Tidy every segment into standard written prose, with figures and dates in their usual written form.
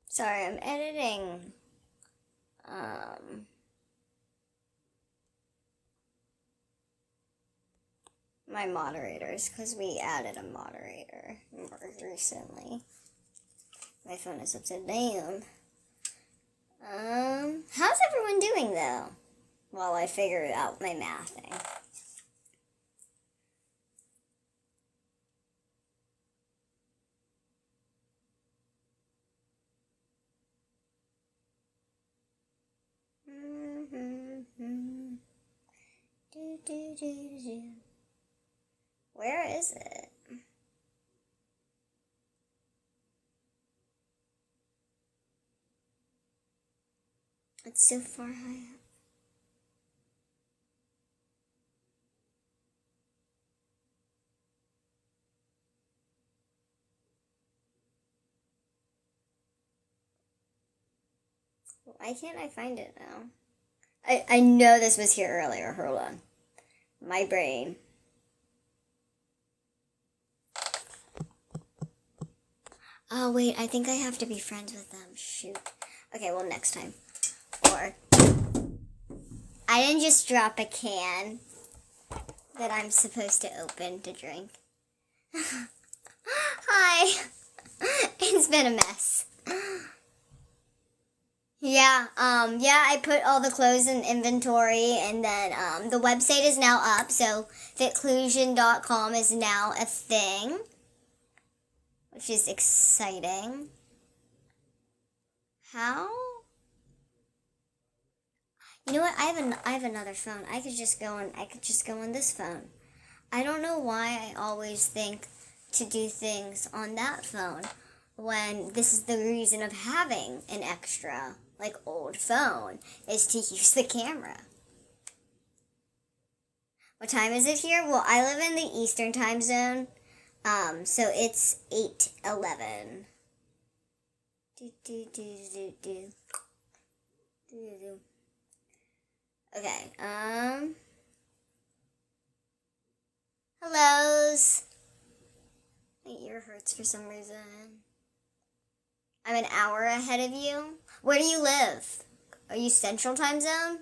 Sorry, I'm editing. My moderators, because we added a moderator more recently. My phone is upside down. How's everyone doing though? While I figure out my mathing. Where is it? It's so far high up. Why can't I find it now? I know this was here earlier. Hold on. My brain. Oh, wait. I think I have to be friends with them. Shoot. Okay, well, next time. Or, I didn't just drop a can that I'm supposed to open to drink. Hi. It's been a mess. Yeah, I put all the clothes in inventory, and then, the website is now up, so fitclusion.com is now a thing, which is exciting. How? You know what? I have another phone. I could just go on this phone. I don't know why I always think to do things on that phone when this is the reason of having an extra, old phone, is to use the camera. What time is it here? Well, I live in the Eastern time zone, so it's 8:11. Okay, hellos. My ear hurts for some reason. I'm an hour ahead of you. Where do you live? Are you Central time zone?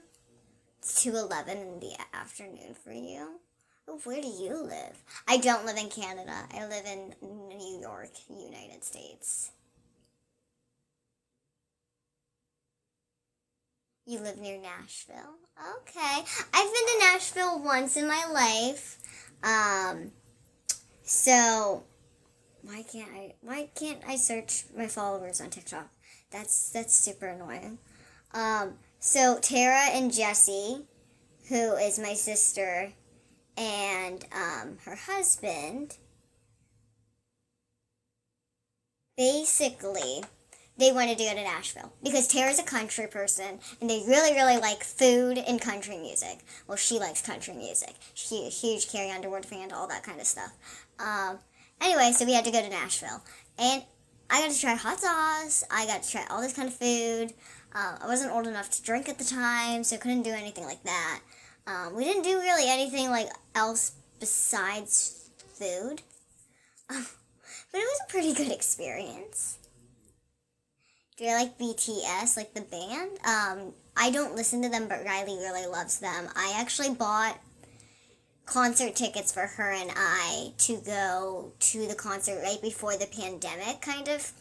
It's 2:11 in the afternoon for you. Oh, where do you live? I don't live in Canada. I live in New York, United States. You live near Nashville? Okay. I've been to Nashville once in my life. So why can't I search my followers on TikTok? That's super annoying. So Tara and Jessie, who is my sister, and her husband, basically, they wanted to go to Nashville because Tara's a country person and they really, really like food and country music. Well, she likes country music. She's a huge Carrie Underwood fan, all that kind of stuff. Anyway, so we had to go to Nashville. And I got to try hot sauce. I got to try all this kind of food. I wasn't old enough to drink at the time, so couldn't do anything like that. We didn't do really anything else besides food. But it was a pretty good experience. Do I like BTS, like the band? I don't listen to them, but Riley really loves them. I actually bought concert tickets for her and I to go to the concert right before the pandemic kind of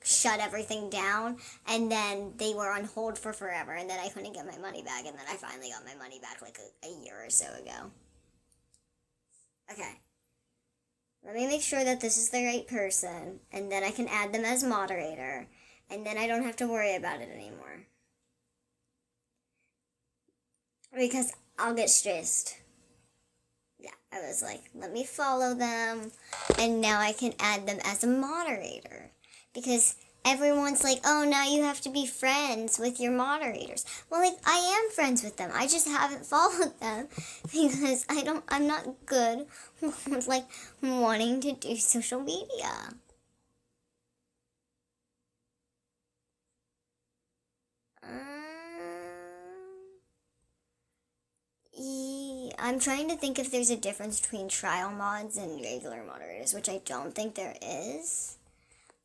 shut everything down, and then they were on hold for forever, and then I couldn't get my money back, and then I finally got my money back a year or so ago. Okay. Let me make sure that this is the right person, and then I can add them as moderator, and then I don't have to worry about it anymore. Because I'll get stressed. Yeah, I was like, let me follow them, and now I can add them as a moderator. Because everyone's like, oh, now you have to be friends with your moderators. Well, I am friends with them. I just haven't followed them because I'm not good with, wanting to do social media. I'm trying to think if there's a difference between trial mods and regular moderators, which I don't think there is.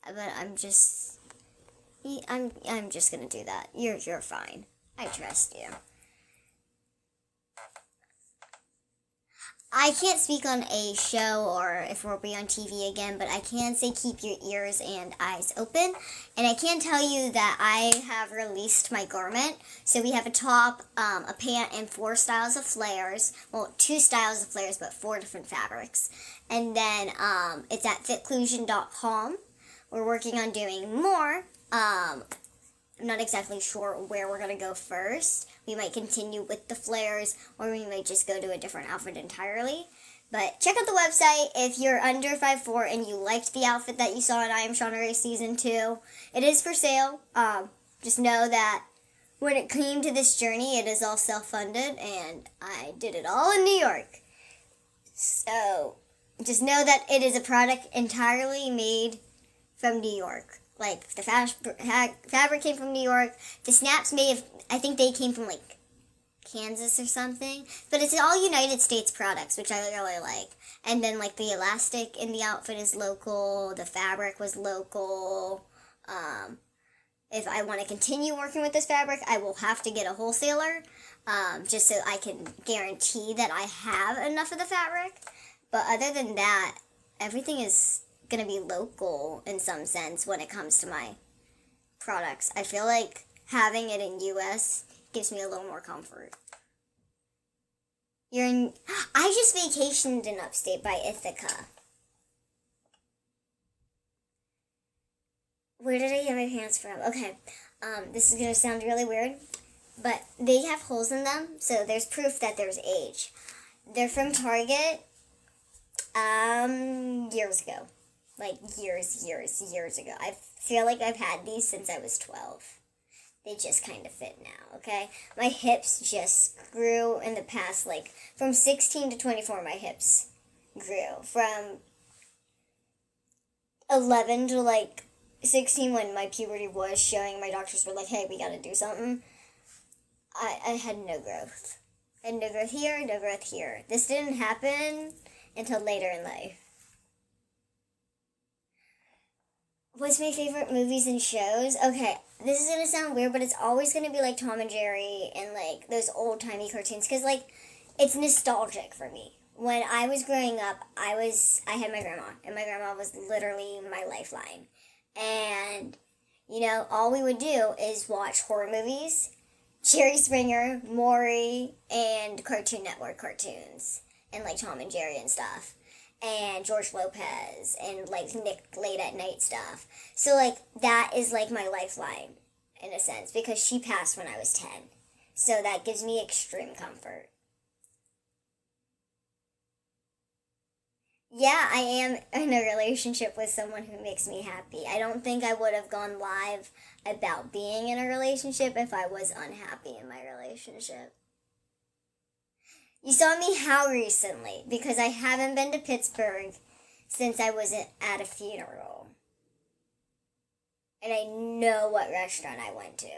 But I'm just gonna do that. You're fine. I trust you. I can't speak on a show or if we'll be on TV again, but I can say keep your ears and eyes open. And I can tell you that I have released my garment. So we have a top, a pant, and 4 styles of flares. Well, 2 styles of flares, but 4 different fabrics. And then it's at fitclusion.com. We're working on doing more. I'm not exactly sure where we're going to go first. We might continue with the flares, or we might just go to a different outfit entirely. But check out the website if you're under 5'4" and you liked the outfit that you saw in I Am Shauna Rae Season 2. It is for sale. Just know that when it came to this journey, it is all self-funded, and I did it all in New York. So just know that it is a product entirely made from New York. Like, the fabric came from New York. The snaps I think they came from, like, Kansas or something. But it's all United States products, which I really like. And then, like, the elastic in the outfit is local. The fabric was local. If I want to continue working with this fabric, I will have to get a wholesaler, just so I can guarantee that I have enough of the fabric. But other than that, everything is going to be local in some sense when it comes to my products. I feel like having it in US gives me a little more comfort. I just vacationed in upstate by Ithaca. Where did I get my pants from? Okay, this is going to sound really weird, but they have holes in them, so there's proof that there's age. They're from Target, years ago. Like, years ago. I feel like I've had these since I was 12. They just kind of fit now, okay? My hips just grew in the past, like, from 16 to 24, my hips grew. From 11 to, like, 16, when my puberty was showing, my doctors were like, hey, we gotta do something. I had no growth. I had no growth here, no growth here. This didn't happen until later in life. What's my favorite movies and shows? Okay, this is gonna sound weird, but it's always gonna be like Tom and Jerry and like those old-timey cartoons, because like it's nostalgic for me. When I was growing up, I had my grandma, and my grandma was literally my lifeline. And you know, all we would do is watch horror movies, Jerry Springer, Maury, and Cartoon Network cartoons, and like Tom and Jerry and stuff. And George Lopez, and like Nick Late at Night stuff. So like that is like my lifeline in a sense, because she passed when I was 10. So that gives me extreme comfort. Yeah, I am in a relationship with someone who makes me happy. I don't think I would have gone live about being in a relationship if I was unhappy in my relationship. You saw me how recently? Because I haven't been to Pittsburgh since I was at a funeral. And I know what restaurant I went to.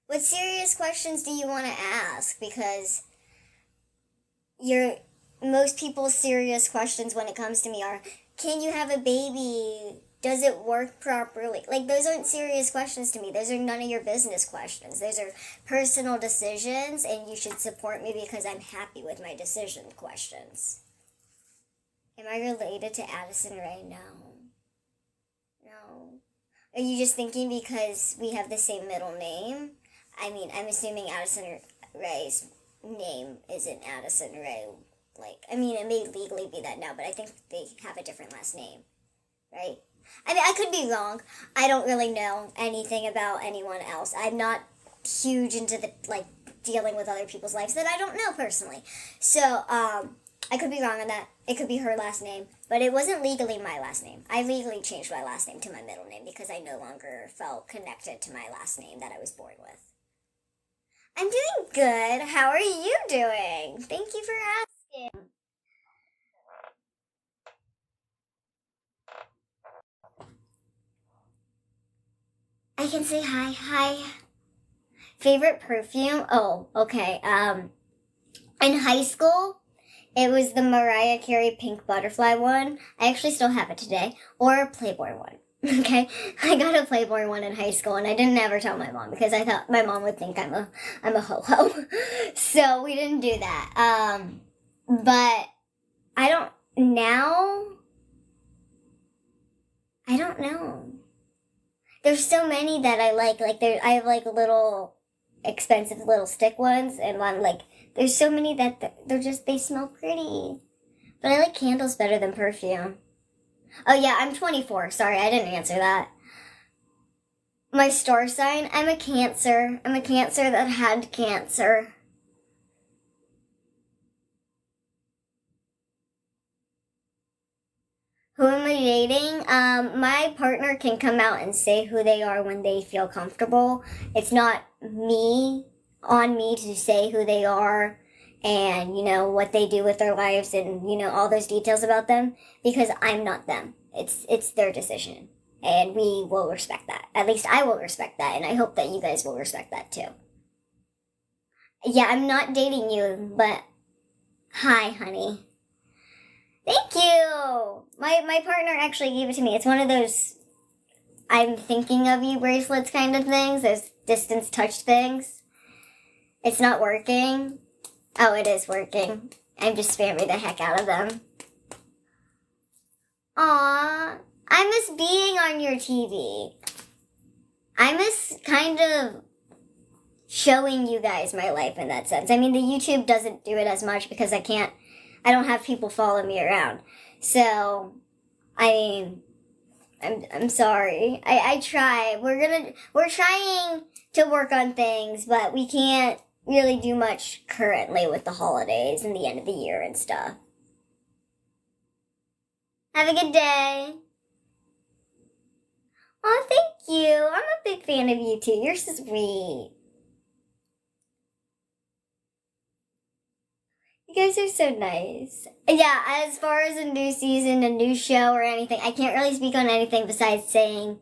What serious questions do you want to ask? Because most people's serious questions when it comes to me are, can you have a baby? Does it work properly? Like, those aren't serious questions to me. Those are none of your business questions. Those are personal decisions, and you should support me because I'm happy with my decision questions. Am I related to Addison Rae? No. No. Are you just thinking because we have the same middle name? I mean, I'm assuming Addison Rae's name isn't Addison Rae. Like, I mean, it may legally be that now, but I think they have a different last name, right? I mean, I could be wrong. I don't really know anything about anyone else. I'm not huge into the, like, dealing with other people's lives that I don't know personally. So, I could be wrong on that. It could be her last name, but it wasn't legally my last name. I legally changed my last name to my middle name because I no longer felt connected to my last name that I was born with. I'm doing good. How are you doing? Thank you for asking. I can say hi. Hi. Favorite perfume? Oh, okay. In high school, it was the Mariah Carey Pink Butterfly one. I actually still have it today. Or a Playboy one. Okay? I got a Playboy one in high school, and I didn't ever tell my mom because I thought my mom would think I'm a ho-ho. So we didn't do that. But I don't know. There's so many that I like. I have like little expensive little stick ones, and one like there's so many that they smell pretty. But I like candles better than perfume. Oh yeah, I'm 24. Sorry, I didn't answer that. My star sign, I'm a Cancer. I'm a Cancer that had cancer. Who am I dating? My partner can come out and say who they are when they feel comfortable. It's not on me to say who they are and, what they do with their lives and, all those details about them, because I'm not them. It's their decision. And we will respect that. At least I will respect that, and I hope that you guys will respect that too. Yeah, I'm not dating you, but hi, honey. Thank you! My partner actually gave it to me. It's one of those I'm thinking of you bracelets kind of things. Those distance touch things. It's not working. Oh, it is working. I'm just spamming the heck out of them. Aww. I miss being on your TV. I miss kind of showing you guys my life in that sense. I mean, the YouTube doesn't do it as much because I don't have people follow me around. So, I mean, I'm sorry. I try. We're trying to work on things, but we can't really do much currently with the holidays and the end of the year and stuff. Have a good day. Oh, thank you. I'm a big fan of you too. You're so sweet. You guys are so nice. Yeah, as far as a new season, a new show, or anything, I can't really speak on anything besides saying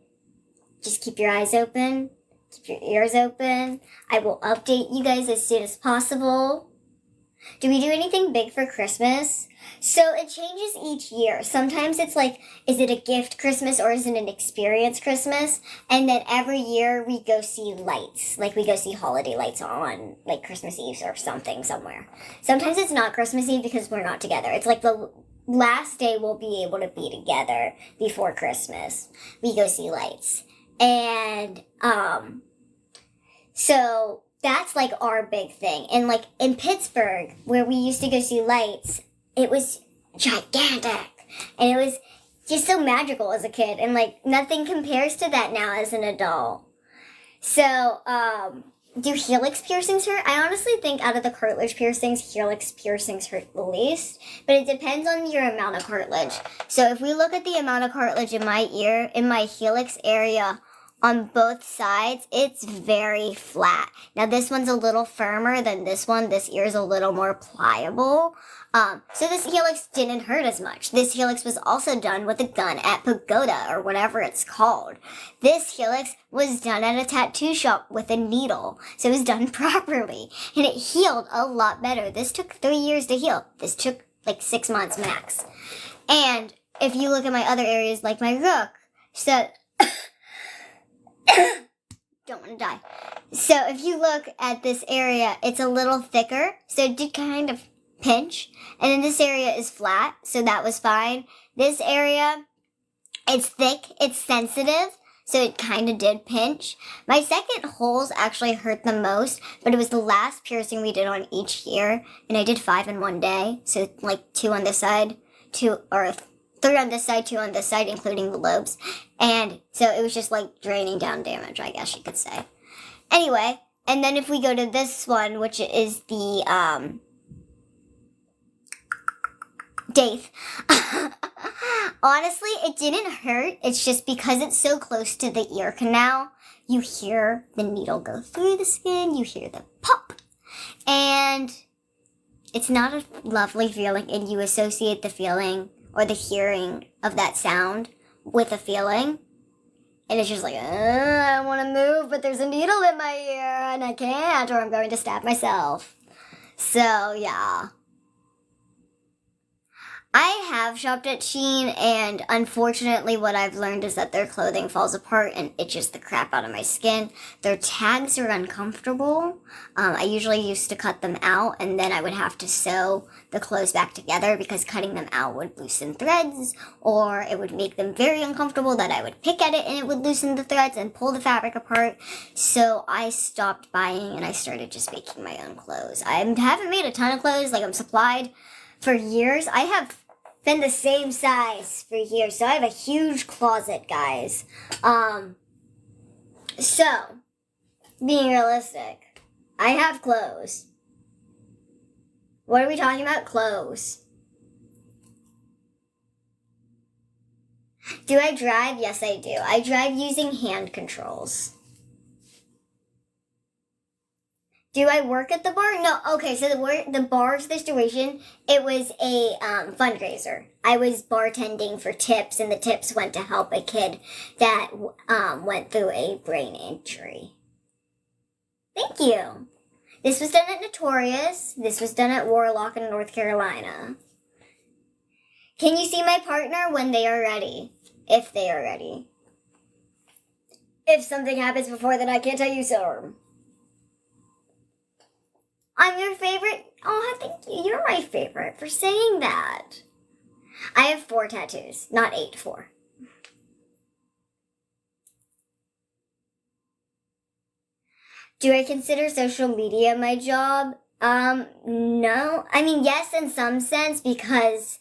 just keep your eyes open, keep your ears open. I will update you guys as soon as possible. Do we do anything big for Christmas? So it changes each year. Sometimes it's like, is it a gift Christmas or is it an experience Christmas? And then every year we go see lights. Like we go see holiday lights on like Christmas Eve or something somewhere. Sometimes it's not Christmas Eve because we're not together. It's like the last day we'll be able to be together before Christmas. We go see lights. And, so that's like our big thing. And like in Pittsburgh, where we used to go see lights, it was gigantic. And it was just so magical as a kid. And like nothing compares to that now as an adult. So, do helix piercings hurt? I honestly think out of the cartilage piercings, helix piercings hurt the least. But it depends on your amount of cartilage. So if we look at the amount of cartilage in my ear, in my helix area, on both sides, it's very flat. Now this one's a little firmer than this one. This ear's a little more pliable. So this helix didn't hurt as much. This helix was also done with a gun at Pagoda, or whatever it's called. This helix was done at a tattoo shop with a needle. So it was done properly. And it healed a lot better. This took 3 years to heal. This took like 6 months max. And if you look at my other areas, like my rook, so don't want to die. So if you look at this area, it's a little thicker, so it did kind of pinch. And then this area is flat, so that was fine. This area, it's thick, it's sensitive, so it kind of did pinch. My second holes actually hurt the most, but it was the last piercing we did on each ear, and I did 5 in one day, so like 2 on this side, 3 on this side, 2 on this side, including the lobes. And so it was just like draining down damage, I guess you could say. Anyway, and then if we go to this one, which is the, Dave. Honestly, it didn't hurt. It's just because it's so close to the ear canal, you hear the needle go through the skin, you hear the pop. And it's not a lovely feeling, and you associate the feeling or the hearing of that sound with a feeling. And it's just like, I want to move, but there's a needle in my ear, and I can't, or I'm going to stab myself. So, yeah. I have shopped at Shein, and unfortunately what I've learned is that their clothing falls apart and itches the crap out of my skin. Their tags are uncomfortable. I usually used to cut them out, and then I would have to sew the clothes back together because cutting them out would loosen threads, or it would make them very uncomfortable that I would pick at it and it would loosen the threads and pull the fabric apart. So I stopped buying and I started just making my own clothes. I haven't made a ton of clothes, like I'm supplied for years. I have been the same size for years, so I have a huge closet, guys. So, being realistic, I have clothes. What are we talking about? Clothes. Do I drive? Yes, I do. I drive using hand controls. Do I work at the bar? No. Okay, so the bar situation, it was a fundraiser. I was bartending for tips, and the tips went to help a kid that went through a brain injury. Thank you. This was done at Notorious. This was done at Warlock in North Carolina. Can you see my partner when they are ready? If they are ready. If something happens before then, I can't tell you, sir. I'm your favorite. Oh, thank you. You're my favorite for saying that. I have 4 tattoos, not 8, 4. Do I consider social media my job? No. I mean, yes, in some sense, because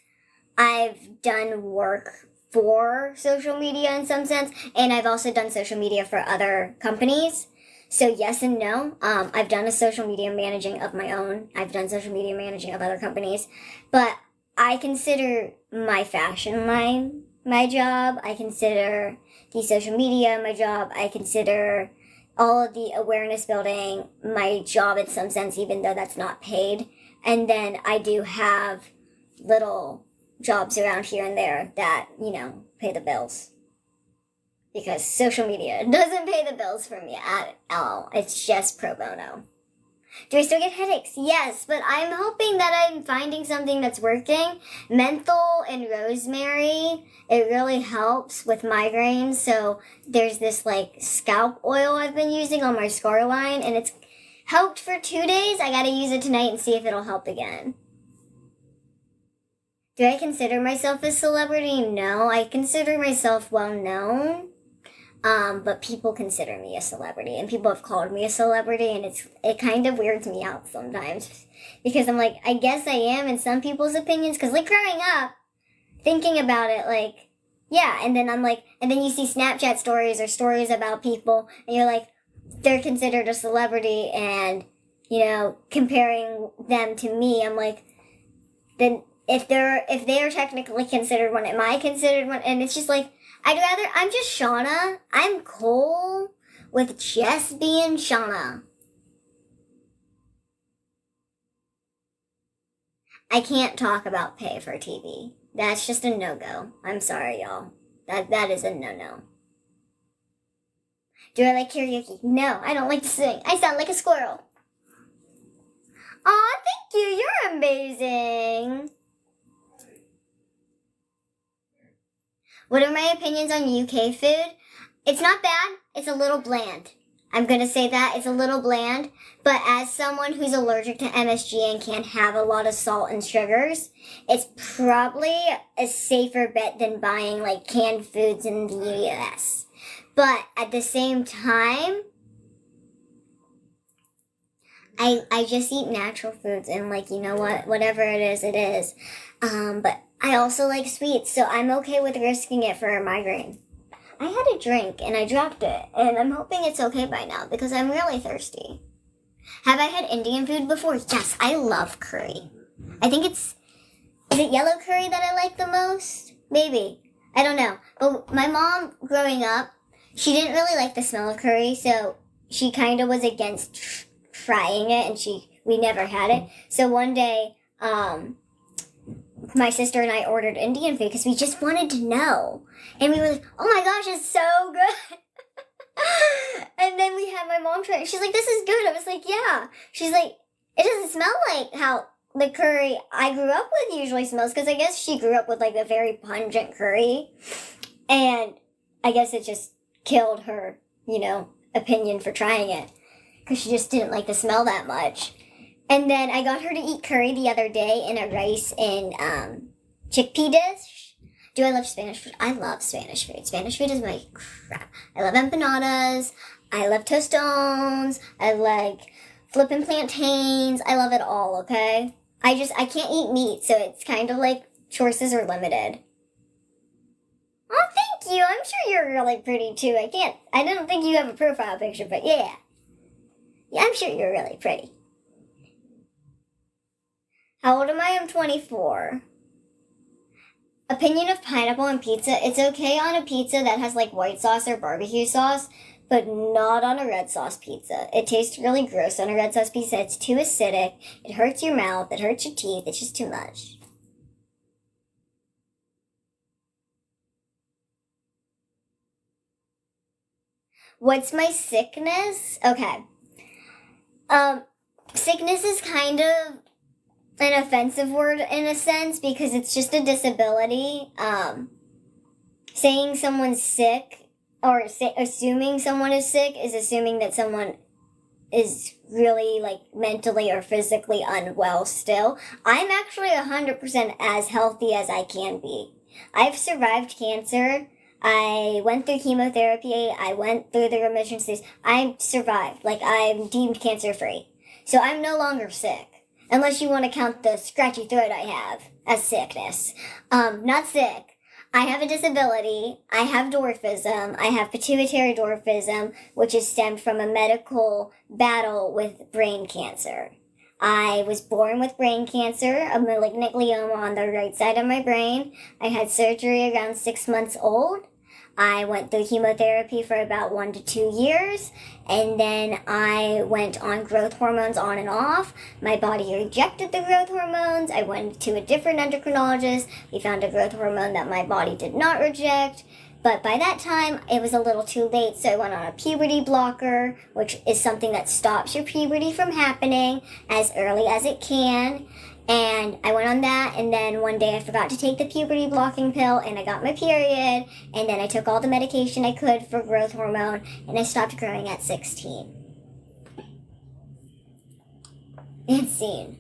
I've done work for social media in some sense, and I've also done social media for other companies. So yes and no. I've done a social media managing of my own. I've done social media managing of other companies. But I consider my fashion line my job. I consider the social media my job. I consider all of the awareness building my job in some sense, even though that's not paid. And then I do have little jobs around here and there that, pay the bills. Because social media doesn't pay the bills for me at all. It's just pro bono. Do I still get headaches? Yes, but I'm hoping that I'm finding something that's working. Menthol and rosemary, it really helps with migraines. So there's this scalp oil I've been using on my scar line, and it's helped for 2 days. I gotta use it tonight and see if it'll help again. Do I consider myself a celebrity? No, I consider myself well known. But people consider me a celebrity, and people have called me a celebrity, and it kind of weirds me out sometimes, because I'm like, I guess I am in some people's opinions, because growing up, thinking about it, yeah, and then I'm like, and then you see Snapchat stories or stories about people, and you're like, they're considered a celebrity, and, comparing them to me, I'm like, then if they are technically considered one, am I considered one? And it's just I'm just Shauna. I'm cool with just being Shauna. I can't talk about pay for TV. That's just a no-go. I'm sorry, y'all. That is a no-no. Do I like karaoke? No, I don't like to sing. I sound like a squirrel. Aw, thank you. You're amazing. What are my opinions on UK food? It's not bad. It's a little bland. I'm going to say that. It's a little bland. But as someone who's allergic to MSG and can't have a lot of salt and sugars, it's probably a safer bet than buying canned foods in the US. But at the same time, I just eat natural foods and whatever it is, it is. But I also like sweets, so I'm okay with risking it for a migraine. I had a drink and I dropped it, and I'm hoping it's okay by now because I'm really thirsty. Have I had Indian food before? Yes, I love curry. I think is it yellow curry that I like the most? Maybe. I don't know. But my mom, growing up, she didn't really like the smell of curry, so she kind of was against frying it, and we never had it. So one day, my sister and I ordered Indian food because we just wanted to know. And we were like, oh my gosh, it's so good. And then we had my mom try it. She's like, this is good. I was like, yeah. She's like, it doesn't smell like how the curry I grew up with usually smells. Because I guess she grew up with like a very pungent curry. And I guess it just killed her, opinion for trying it. Because she just didn't like the smell that much. And then I got her to eat curry the other day in a rice and chickpea dish. Do I love Spanish food? I love Spanish food. Spanish food is my crap. I love empanadas. I love tostones. I like flippin' plantains. I love it all, okay? I can't eat meat, so it's kind of like choices are limited. Oh, thank you. I'm sure you're really pretty, too. I don't think you have a profile picture, but yeah. Yeah, I'm sure you're really pretty. How old am I? I'm 24. Opinion of pineapple on pizza. It's okay on a pizza that has like white sauce or barbecue sauce, but not on a red sauce pizza. It tastes really gross on a red sauce pizza. It's too acidic. It hurts your mouth. It hurts your teeth. It's just too much. What's my sickness? Okay. Sickness is kind of an offensive word in a sense because it's just a disability. Saying someone's sick or assuming someone is sick is assuming that someone is really like mentally or physically unwell still. I'm actually 100% as healthy as I can be. I've survived cancer. I went through chemotherapy. I went through the remission stage. I survived. Like, I'm deemed cancer-free. So I'm no longer sick. Unless you want to count the scratchy throat I have as sickness. Not sick. I have a disability. I have dwarfism. I have pituitary dwarfism, which is stemmed from a medical battle with brain cancer. I was born with brain cancer, a malignant glioma on the right side of my brain. I had surgery around 6 months old. I went through chemotherapy for about 1 to 2 years, and then I went on growth hormones on and off. My body rejected the growth hormones. I went to a different endocrinologist. He found a growth hormone that my body did not reject. But by that time, it was a little too late, so I went on a puberty blocker, which is something that stops your puberty from happening as early as it can. And I went on that, and then one day I forgot to take the puberty blocking pill, and I got my period, and then I took all the medication I could for growth hormone, and I stopped growing at 16. Insane.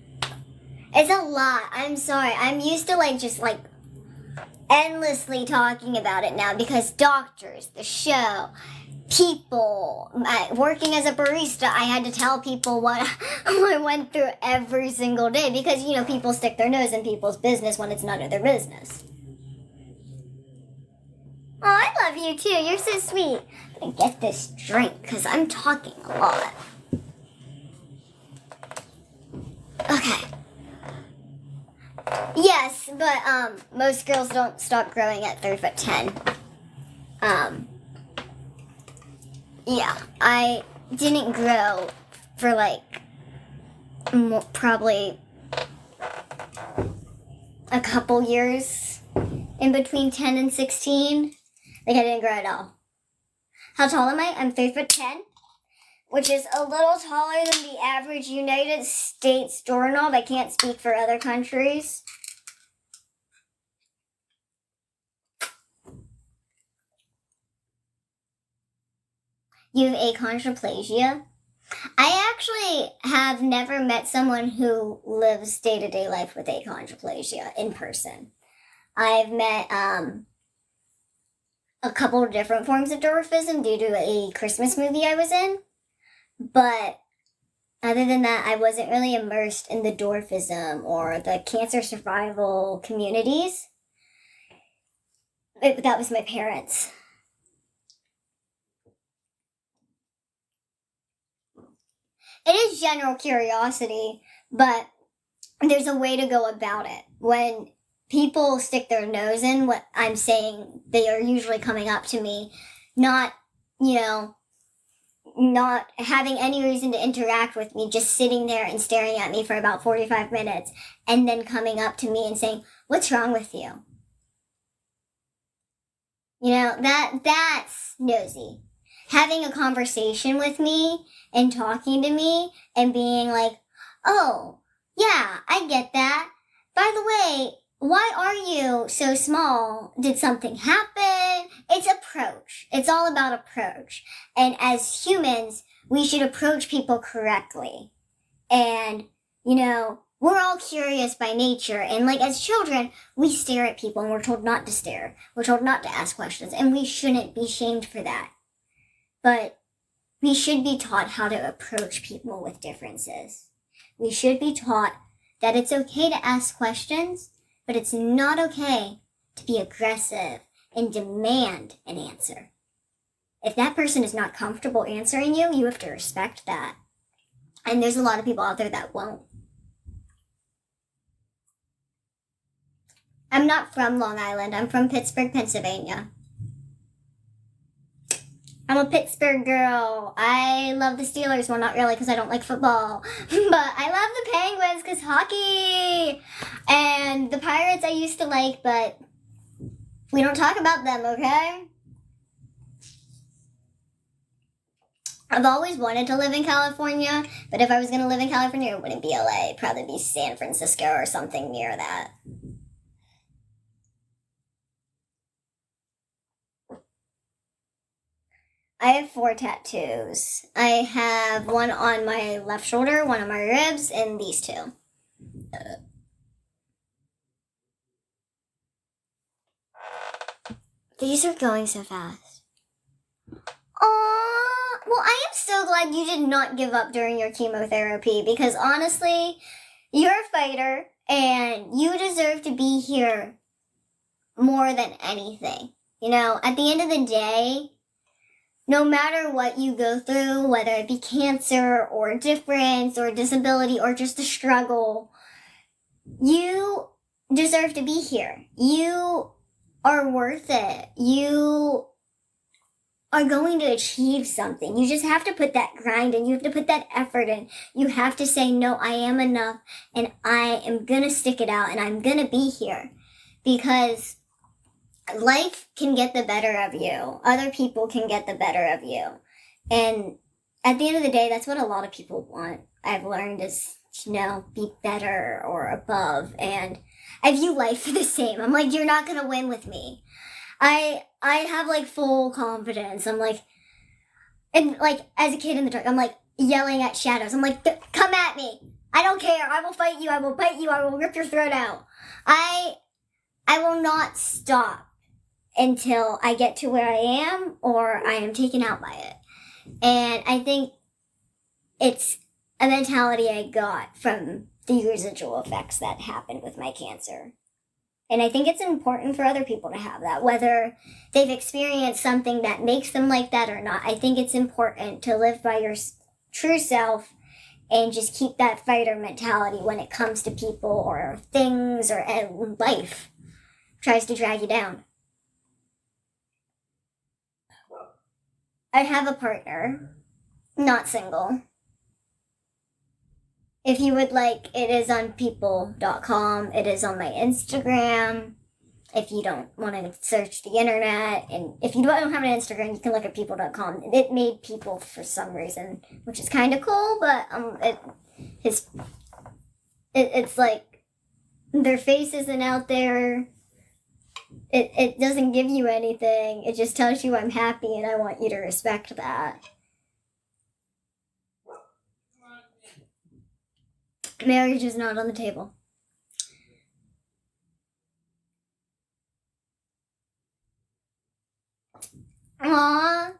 It's a lot. I'm sorry. I'm used to just endlessly talking about it now because doctors, the show, people, working as a barista, I had to tell people what I went through every single day because, people stick their nose in people's business when it's none of their business. Oh, I love you too. You're so sweet. I'm gonna get this drink because I'm talking a lot. Okay. Yes, but most girls don't stop growing at 3'10". Yeah, I didn't grow for probably a couple years in between 10 and 16. I didn't grow at all. How tall am I? I'm 3'10", which is a little taller than the average United States doorknob. I can't speak for other countries. You have achondroplasia? I actually have never met someone who lives day-to-day life with achondroplasia in person. I've met a couple of different forms of dwarfism due to a Christmas movie I was in. But other than that, I wasn't really immersed in the dwarfism or the cancer survival communities. That was my parents. It is general curiosity, but there's a way to go about it. When people stick their nose in what I'm saying, they are usually coming up to me, not having any reason to interact with me, just sitting there and staring at me for about 45 minutes, and then coming up to me and saying, What's wrong with you? You know, that's nosy. Having a conversation with me and talking to me and being like, oh, yeah, I get that. By the way, why are you so small? Did something happen? It's approach. It's all about approach. And as humans, we should approach people correctly. And, you know, we're all curious by nature, and like as children, we stare at people and we're told not to stare. We're told not to ask questions, and we shouldn't be shamed for that. But we should be taught how to approach people with differences. We should be taught that it's okay to ask questions, but it's not okay to be aggressive and demand an answer. If that person is not comfortable answering you, you have to respect that. And there's a lot of people out there that won't. I'm not from Long Island. I'm from Pittsburgh, Pennsylvania. I'm a Pittsburgh girl. I love the Steelers. Well, not really because I don't like football. But I love the Penguins because hockey. And the Pirates I used to like, but we don't talk about them, okay? I've always wanted to live in California, but if I was going to live in California, it wouldn't be LA. It'd probably be San Francisco or something near that. I have 4 tattoos. I have one on my left shoulder, one on my ribs, and these 2. These are going so fast. Aww. Well, I am so glad you did not give up during your chemotherapy because honestly, you're a fighter and you deserve to be here more than anything. You know, at the end of the day, no matter what you go through, whether it be cancer or difference or disability or just a struggle, you deserve to be here. You are worth it. You are going to achieve something. You just have to put that grind in. You have to put that effort in. You have to say, no, I am enough and I am going to stick it out and I'm going to be here because life can get the better of you. Other people can get the better of you. And at the end of the day, that's what a lot of people want. I've learned is, you know, be better or above. And I view life the same. I'm like, you're not going to win with me. I have like full confidence. I'm like, and like as a kid in the dark, I'm like yelling at shadows. I'm like, come at me. I don't care. I will fight you. I will bite you. I will rip your throat out. I will not stop until I get to where I am or I am taken out by it. And I think it's a mentality I got from the residual effects that happened with my cancer. And I think it's important for other people to have that, whether they've experienced something that makes them like that or not. I think it's important to live by your true self and just keep that fighter mentality when it comes to people or things or life tries to drag you down. I have a partner, not single. If you would like, it is on people.com. It is on my Instagram. If you don't want to search the internet, and if you don't have an Instagram, you can look at people.com. It made people for some reason, which is kind of cool, but it's like their face isn't out there. It doesn't give you anything. It just tells you I'm happy and I want you to respect that. Marriage is not on the table. Aww.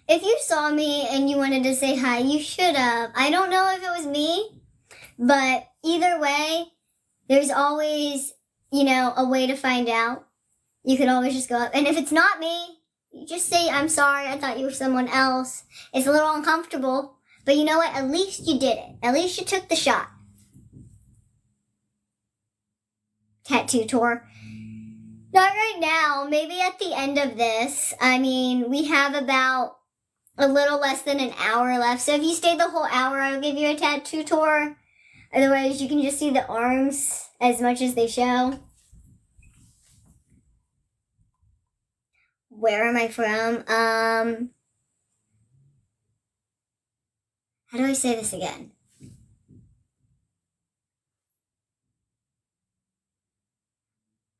If you saw me and you wanted to say hi, you should have. I don't know if it was me, but either way, there's always, you know, a way to find out. You could always just go up. And if it's not me, you just say, I'm sorry, I thought you were someone else. It's a little uncomfortable, but you know what? At least you did it. At least you took the shot. Tattoo tour. Not right now. Maybe at the end of this. I mean, we have about a little less than an hour left. So if you stay the whole hour, I'll give you a tattoo tour. Otherwise, you can just see the arms as much as they show. Where am I from? How do I say this again?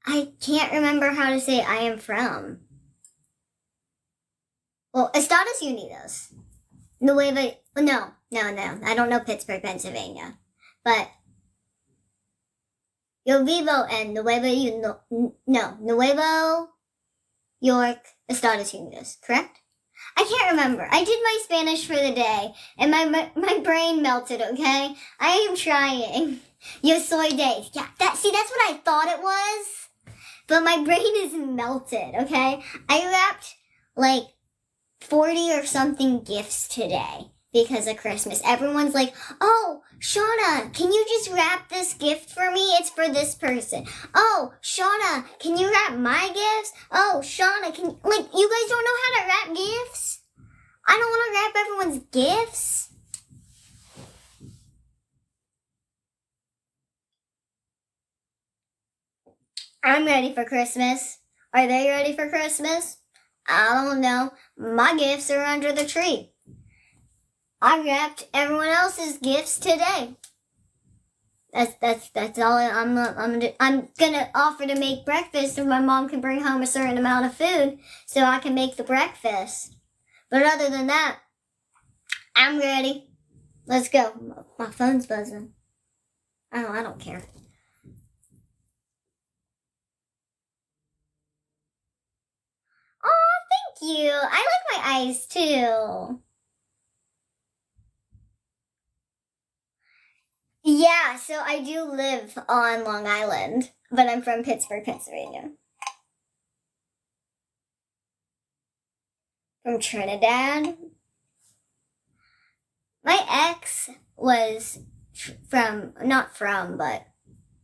I can't remember how to say I am from. Well, Estados Unidos. No, I don't know Pittsburgh, Pennsylvania. But Yo vivo en Nuevo York, Estados Unidos, correct? I can't remember. I did my Spanish for the day, and my brain melted, okay? I am trying. Yo soy de. Yeah, that's what I thought it was. But my brain is melted, okay? I wrapped, 40 or something gifts today because of Christmas. Everyone's like, oh, Shauna, can you just wrap this gift for me? It's for this person. Oh, Shauna, can you wrap my gifts? Oh, Shauna, you guys don't know how to wrap gifts? I don't want to wrap everyone's gifts. I'm ready for Christmas. Are they ready for Christmas? I don't know. My gifts are under the tree. I wrapped everyone else's gifts today. That's all I'm gonna offer to make breakfast if my mom can bring home a certain amount of food so I can make the breakfast. But other than that, I'm ready. Let's go. My phone's buzzing. Oh, I don't care. Oh, thank you. I like my eyes too. Yeah, so I do live on Long Island, but I'm from Pittsburgh, Pennsylvania. From Trinidad. My ex was but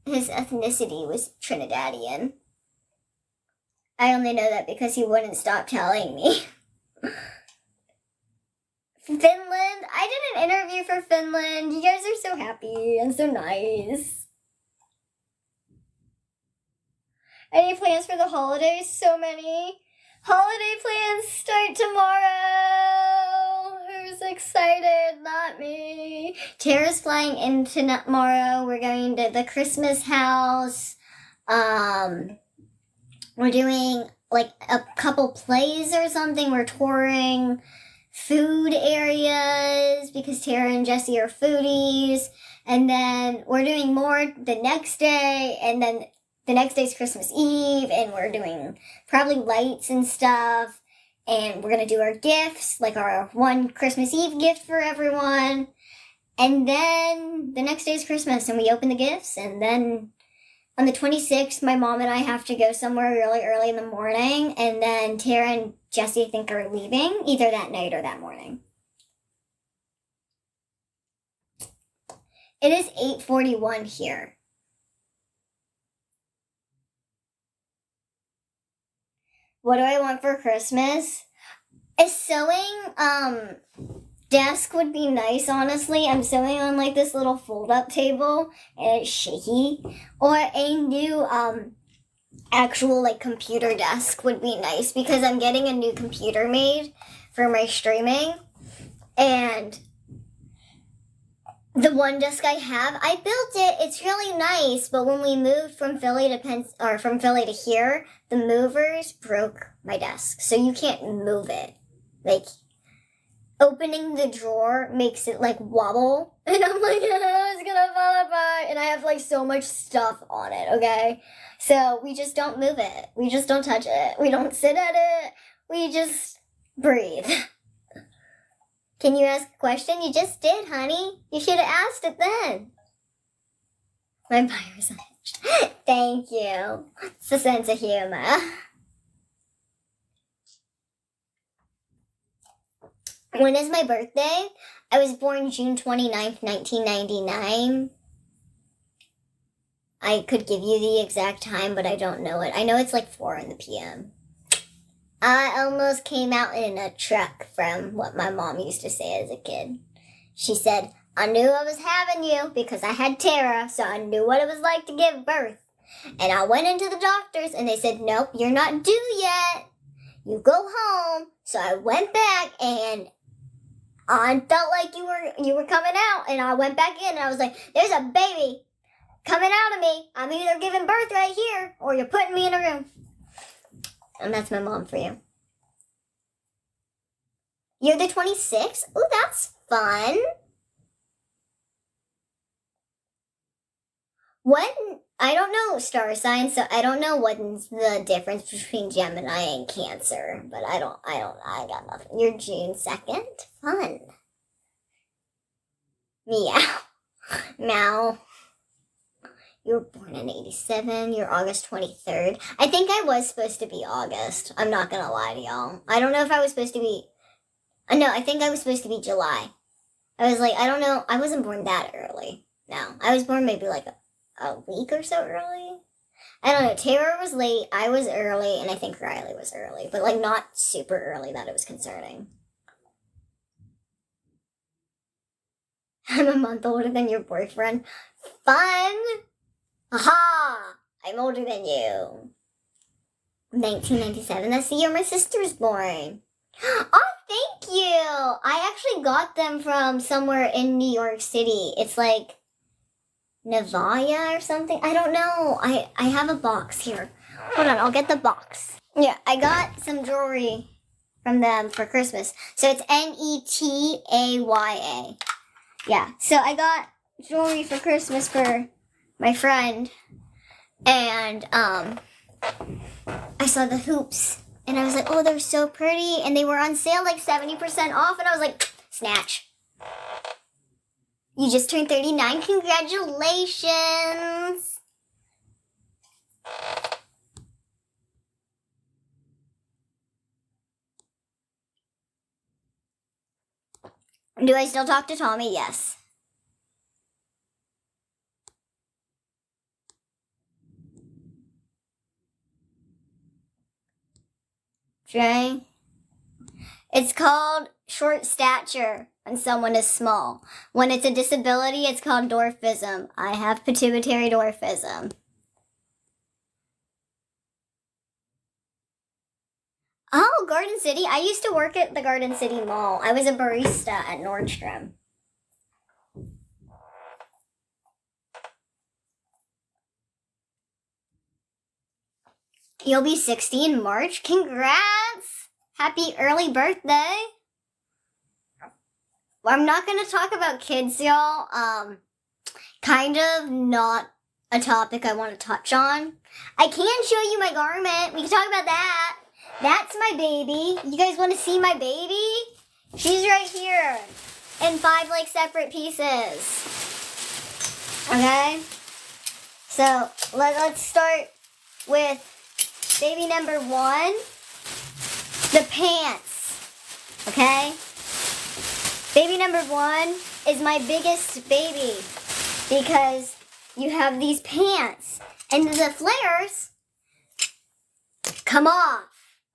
his ethnicity was Trinidadian. I only know that because he wouldn't stop telling me. Finland. I did an interview for Finland. You guys are so happy and so nice. Any plans for the holidays? So many. Holiday plans start tomorrow. Who's excited? Not me. Tara's flying in tomorrow. We're going to the Christmas house. We're doing a couple plays or something. We're touring food areas because Tara and Jesse are foodies. And then we're doing more the next day. And then the next day's Christmas Eve. And we're doing probably lights and stuff. And we're going to do our gifts, our one Christmas Eve gift for everyone. And then the next day's Christmas and we open the gifts. And then on the 26th, my mom and I have to go somewhere really early in the morning, and then Tara and Jesse, I think, are leaving either that night or that morning. It is 8:41 here. What do I want for Christmas? A sewing, desk would be nice, honestly. I'm sewing on this little fold-up table and it's shaky. Or a new actual computer desk would be nice because I'm getting a new computer made for my streaming. And the one desk I have, I built it. It's really nice, but when we moved from Philly to here, the movers broke my desk. So you can't move it. Opening the drawer makes it wobble, and I'm it's gonna fall apart, and I have so much stuff on it, okay? So we just don't move it. We just don't touch it. We don't sit at it. We just breathe. Can you ask a question? You just did, honey. You should have asked it then. My buyer's unhinged. Thank you. It's a sense of humor. When is my birthday? I was born June 29th, 1999. I could give you the exact time, but I don't know it. I know it's 4 p.m. I almost came out in a truck from what my mom used to say as a kid. She said, I knew I was having you because I had Tara, so I knew what it was like to give birth. And I went into the doctors and they said, nope, you're not due yet. you go home. So I went back and I felt like you were coming out, and I went back in and I was like, there's a baby coming out of me. I'm either giving birth right here or you're putting me in a room. And that's my mom for you. You're the 26th? Ooh, that's fun. I don't know star signs, so I don't know what's the difference between Gemini and Cancer, but I got nothing. You're June 2nd? Fun. Meow. Meow. You were born in 87. You're August 23rd. I think I was supposed to be August. I'm not gonna lie to y'all. I don't know if I was supposed to be... No, I think I was supposed to be July. I was like, I don't know. I wasn't born that early. No, I was born maybe like a week or so early. I don't know. Tara was late. I was early. And I think Riley was early. But like not super early that it was concerning. I'm a month older than your boyfriend. Fun! Aha! I'm older than you. 1997. That's the year my sister was born. Oh, thank you! I actually got them from somewhere in New York City. It's like Navaya or something. I don't know. I have a box here. Hold on, I'll get the box. Yeah, I got some jewelry from them for Christmas. So it's Netaya. Yeah, so I got jewelry for Christmas for my friend. And I saw the hoops. And I was like, oh, they're so pretty. And they were on sale like 70% off. And I was like, snatch. You just turned 39. Congratulations. Do I still talk to Tommy? Yes. Jay? It's called short stature when someone is small. When it's a disability, it's called dwarfism. I have pituitary dwarfism. Oh, Garden City. I used to work at the Garden City Mall. I was a barista at Nordstrom. You'll be 60 in March. Congrats! Happy early birthday. I'm not going to talk about kids, y'all. Kind of not a topic I want to touch on. I can show you my garment. We can talk about that. That's my baby. You guys want to see my baby? She's right here in 5 like separate pieces. Okay? So let's start with baby number 1, the pants. Okay? Baby number 1 is my biggest baby because you have these pants and the flares come off.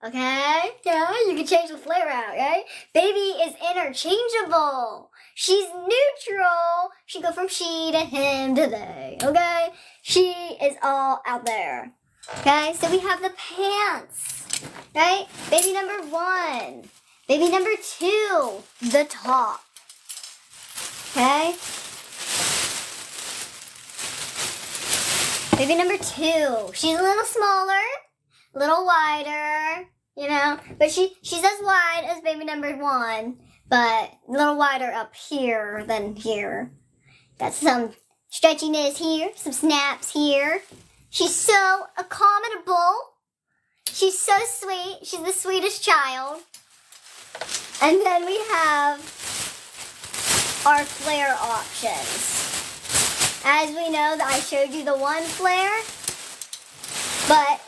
Okay? Yeah, you can change the flare out, right? Baby is interchangeable. She's neutral. She go from she to him to they. Okay? She is all out there. Okay? So we have the pants. Right? Baby number 1. Baby number 2. The top. Okay? Baby number 2. She's a little smaller. A little wider. You know, but she's as wide as baby number 1, but a little wider up here than here. Got some stretchiness here, some snaps here. She's so accommodable. She's so sweet. She's the sweetest child. And then we have our flare options. As we know, I showed you the one flare, but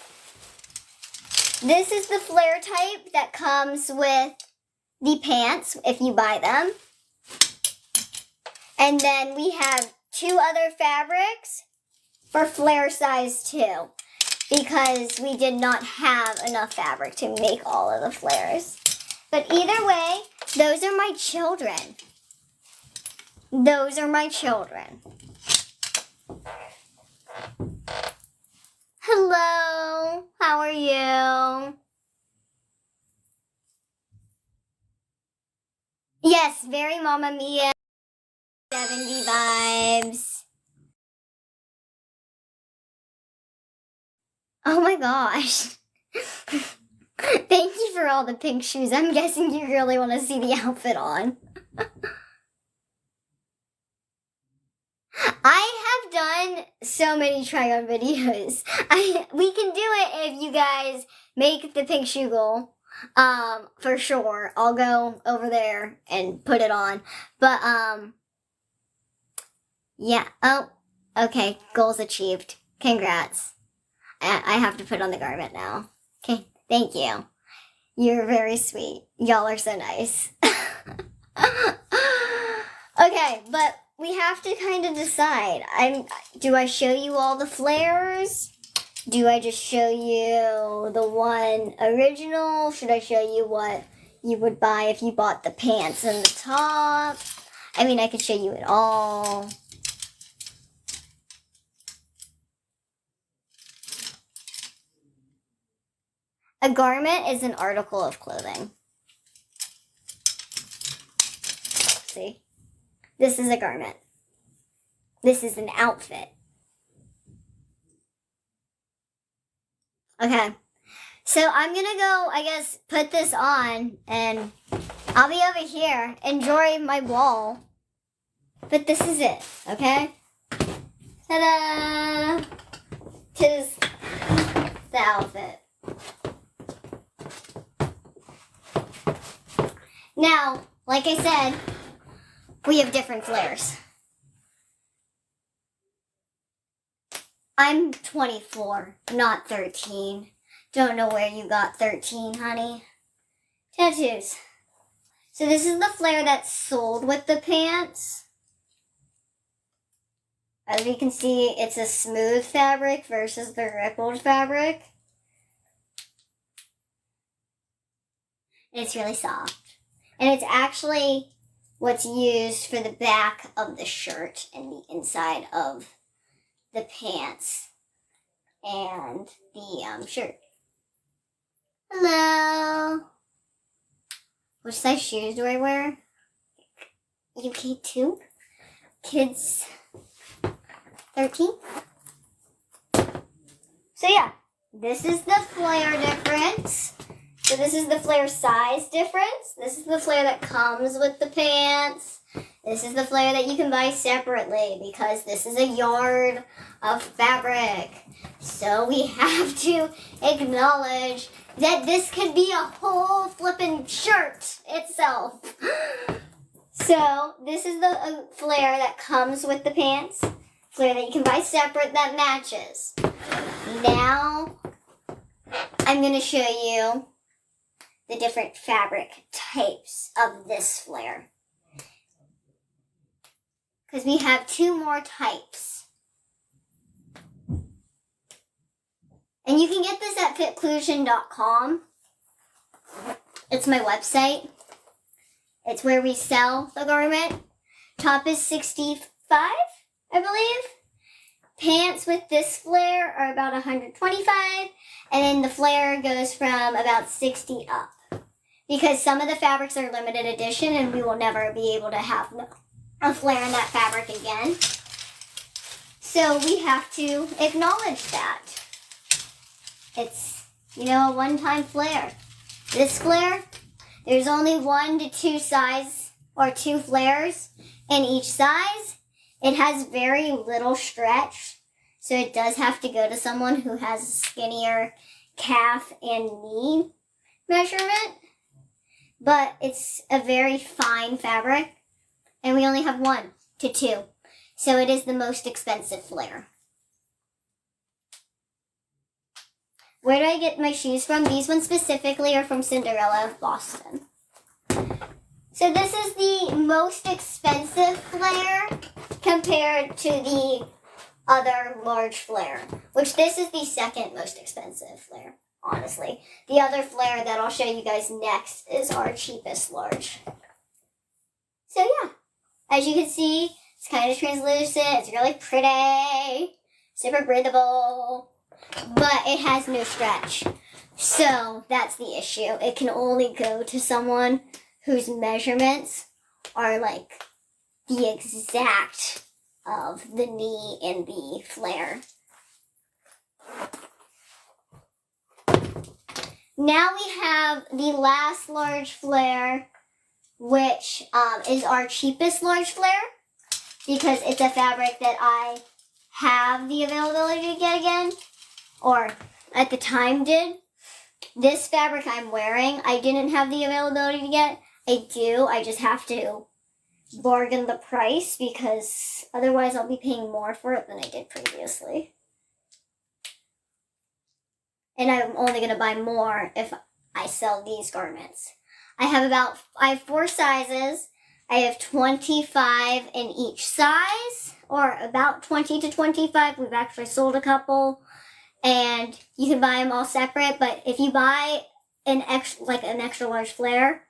this is the flare type that comes with the pants if you buy them. And then we have 2 other fabrics for flare size 2 because we did not have enough fabric to make all of the flares. But either way, those are my children. Those are my children. Hello, how are you? Yes, very Mamma Mia 70 vibes. Oh my gosh. Thank you for all the pink shoes. I'm guessing you really want to see the outfit on. I have done so many try-on videos. We can do it if you guys make the pink shoe goal. For sure. I'll go over there and put it on. But, yeah. Oh, okay. Goals achieved. Congrats. I have to put on the garment now. Okay. Thank you. You're very sweet. Y'all are so nice. Okay, but we have to kind of decide. Do I show you all the flares? Do I just show you the one original? Should I show you what you would buy if you bought the pants and the top? I mean, I could show you it all. A garment is an article of clothing. See? This is a garment. This is an outfit. Okay. So I'm going to go, I guess, put this on, and I'll be over here, enjoy my wall. But this is it, okay? Ta-da! Tis the outfit. Now, like I said, we have different flares. I'm 24, not 13. Don't know where you got 13, honey. Tattoos. So this is the flare that's sold with the pants. As we can see, it's a smooth fabric versus the rippled fabric. And it's really soft. And it's actually what's used for the back of the shirt and the inside of the pants and the shirt. Hello. Which size shoes do I wear? UK 2? Kids 13? So yeah, this is the flare difference. So this is the flare size difference. This is the flare that comes with the pants. This is the flare that you can buy separately because this is a yard of fabric. So we have to acknowledge that this could be a whole flippin' shirt itself. So this is the flare that comes with the pants. Flare that you can buy separate that matches. Now I'm going to show you the different fabric types of this flare. Because we have 2 more types. And you can get this at fitclusion.com. It's my website. It's where we sell the garment. Top is $65, I believe. Pants with this flare are about $125. And then the flare goes from about $60 up. Because some of the fabrics are limited edition and we will never be able to have a flare in that fabric again. So we have to acknowledge that. It's, a one-time flare. This flare, there's only 1 to 2 size or 2 flares in each size. It has very little stretch, so it does have to go to someone who has a skinnier calf and knee measurement. But it's a very fine fabric, and we only have 1 to 2. So it is the most expensive flare. Where do I get my shoes from? These ones specifically are from Cinderella of Boston. So this is the most expensive flare compared to the other large flare, which this is the second most expensive flare. Honestly. The other flare that I'll show you guys next is our cheapest large. So yeah, as you can see, it's kind of translucent. It's really pretty, super breathable, but it has no stretch. So that's the issue. It can only go to someone whose measurements are like the exact of the knee and the flare. Now we have the last large flare, which is our cheapest large flare, because it's a fabric that I have the availability to get again, or at the time did. This fabric I'm wearing, I didn't have the availability to get. I do, I just have to bargain the price, because otherwise I'll be paying more for it than I did previously. And I'm only going to buy more if I sell these garments. I have 4 sizes. I have 25 in each size, or about 20 to 25. We've actually sold a couple. And you can buy them all separate, but if you buy an extra large flare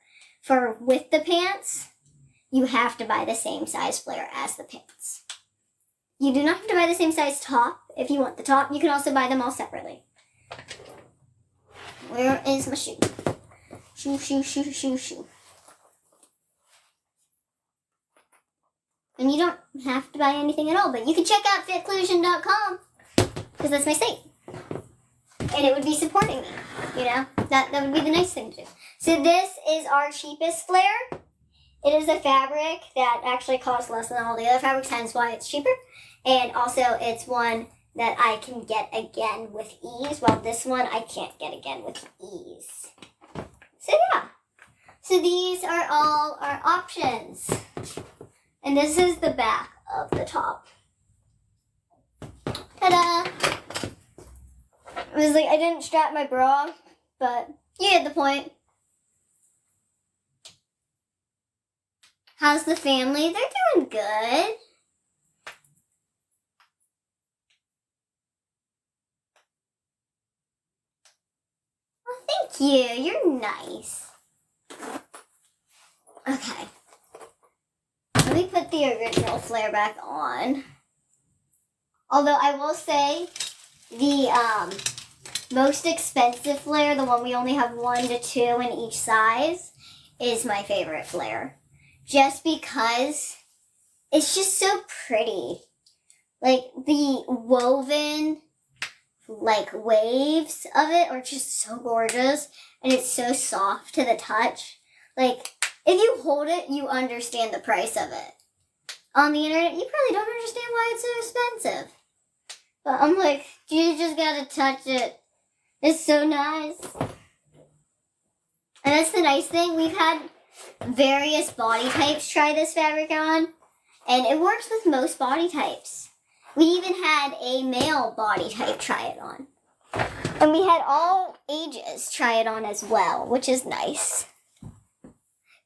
with the pants, you have to buy the same size flare as the pants. You do not have to buy the same size top if you want the top. You can also buy them all separately. Where is my shoe? Shoe. And you don't have to buy anything at all, but you can check out fitclusion.com, because that's my site. And it would be supporting me, you know? That would be the nice thing to do. So this is our cheapest flare. It is a fabric that actually costs less than all the other fabrics, hence why it's cheaper. And also it's one that I can get again with ease, while this one I can't get again with ease. So yeah. So these are all our options. And this is the back of the top. Ta-da! I was like, I didn't strap my bra, but you get the point. How's the family? They're doing good. Well, thank you. You're nice. Okay. Let me put the original flare back on. Although I will say the most expensive flare, the one we only have 1 to 2 in each size, is my favorite flare. Just because it's just so pretty. Like, the woven, like, waves of it are just so gorgeous. And it's so soft to the touch. Like, if you hold it, you understand the price of it. On the internet, you probably don't understand why it's so expensive. But I'm like, you just gotta touch it. It's so nice. And that's the nice thing. We've had various body types try this fabric on, and it works with most body types. We even had a male body type try it on. And we had all ages try it on as well, which is nice.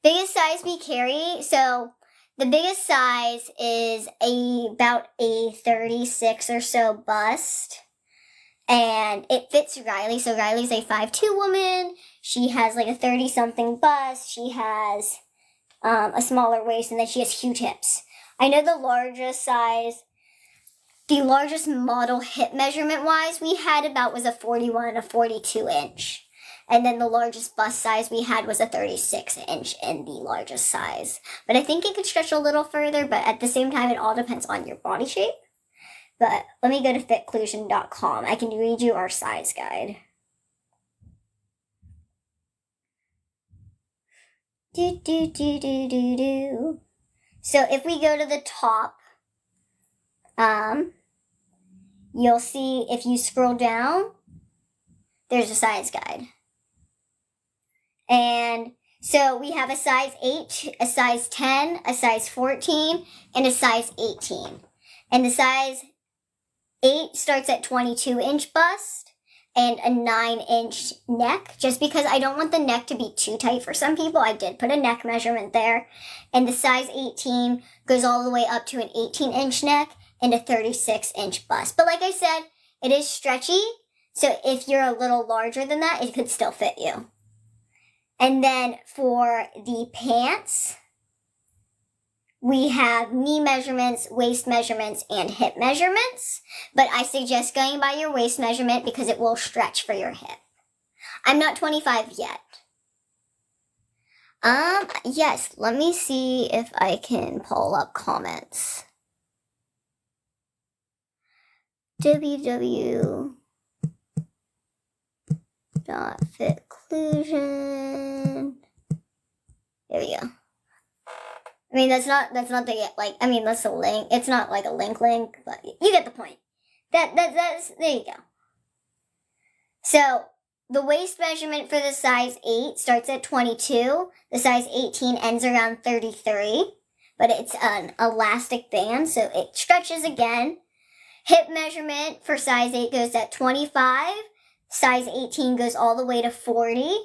Biggest size we carry, so the biggest size is about a 36 or so bust. And it fits Riley. So Riley's a 5'2" woman. She has like a 30-something bust. She has a smaller waist, and then she has huge hips. I know the largest model hip measurement-wise we had about was a 41 and a 42 inch. And then the largest bust size we had was a 36 inch in the largest size. But I think it could stretch a little further, but at the same time, it all depends on your body shape. But let me go to fitclusion.com. I can read you our size guide. So if we go to the top, you'll see if you scroll down, there's a size guide. And so we have a size 8, a size 10, a size 14, and a size 18. And the size 8 starts at 22-inch bust and a 9-inch neck. Just because I don't want the neck to be too tight for some people, I did put a neck measurement there. And the size 18 goes all the way up to an 18-inch neck and a 36-inch bust. But like I said, it is stretchy. So if you're a little larger than that, it could still fit you. And then for the pants, we have knee measurements, waist measurements, and hip measurements. But I suggest going by your waist measurement because it will stretch for your hip. I'm not 25 yet. Yes, let me see if I can pull up comments. www.fitclusion. There we go. I mean, that's not the, like, I mean, that's a link. It's not like a link, but you get the point. That's, there you go. So, the waist measurement for the size 8 starts at 22. The size 18 ends around 33. But it's an elastic band, so it stretches again. Hip measurement for size 8 goes at 25. Size 18 goes all the way to 40.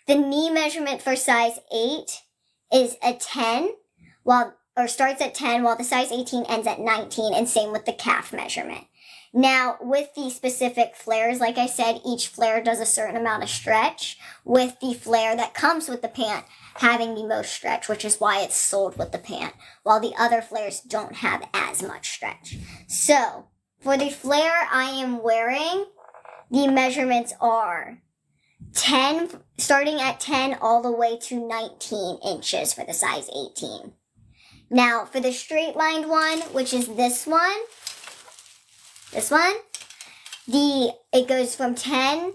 The knee measurement for size 8 is a 10, starts at 10, while the size 18 ends at 19, and same with the calf measurement. Now, with the specific flares, like I said, each flare does a certain amount of stretch, with the flare that comes with the pant having the most stretch, which is why it's sold with the pant, while the other flares don't have as much stretch. So, for the flare I am wearing, the measurements are 10, starting at 10 all the way to 19 inches for the size 18. Now, for the straight lined one, which is this one, it goes from 10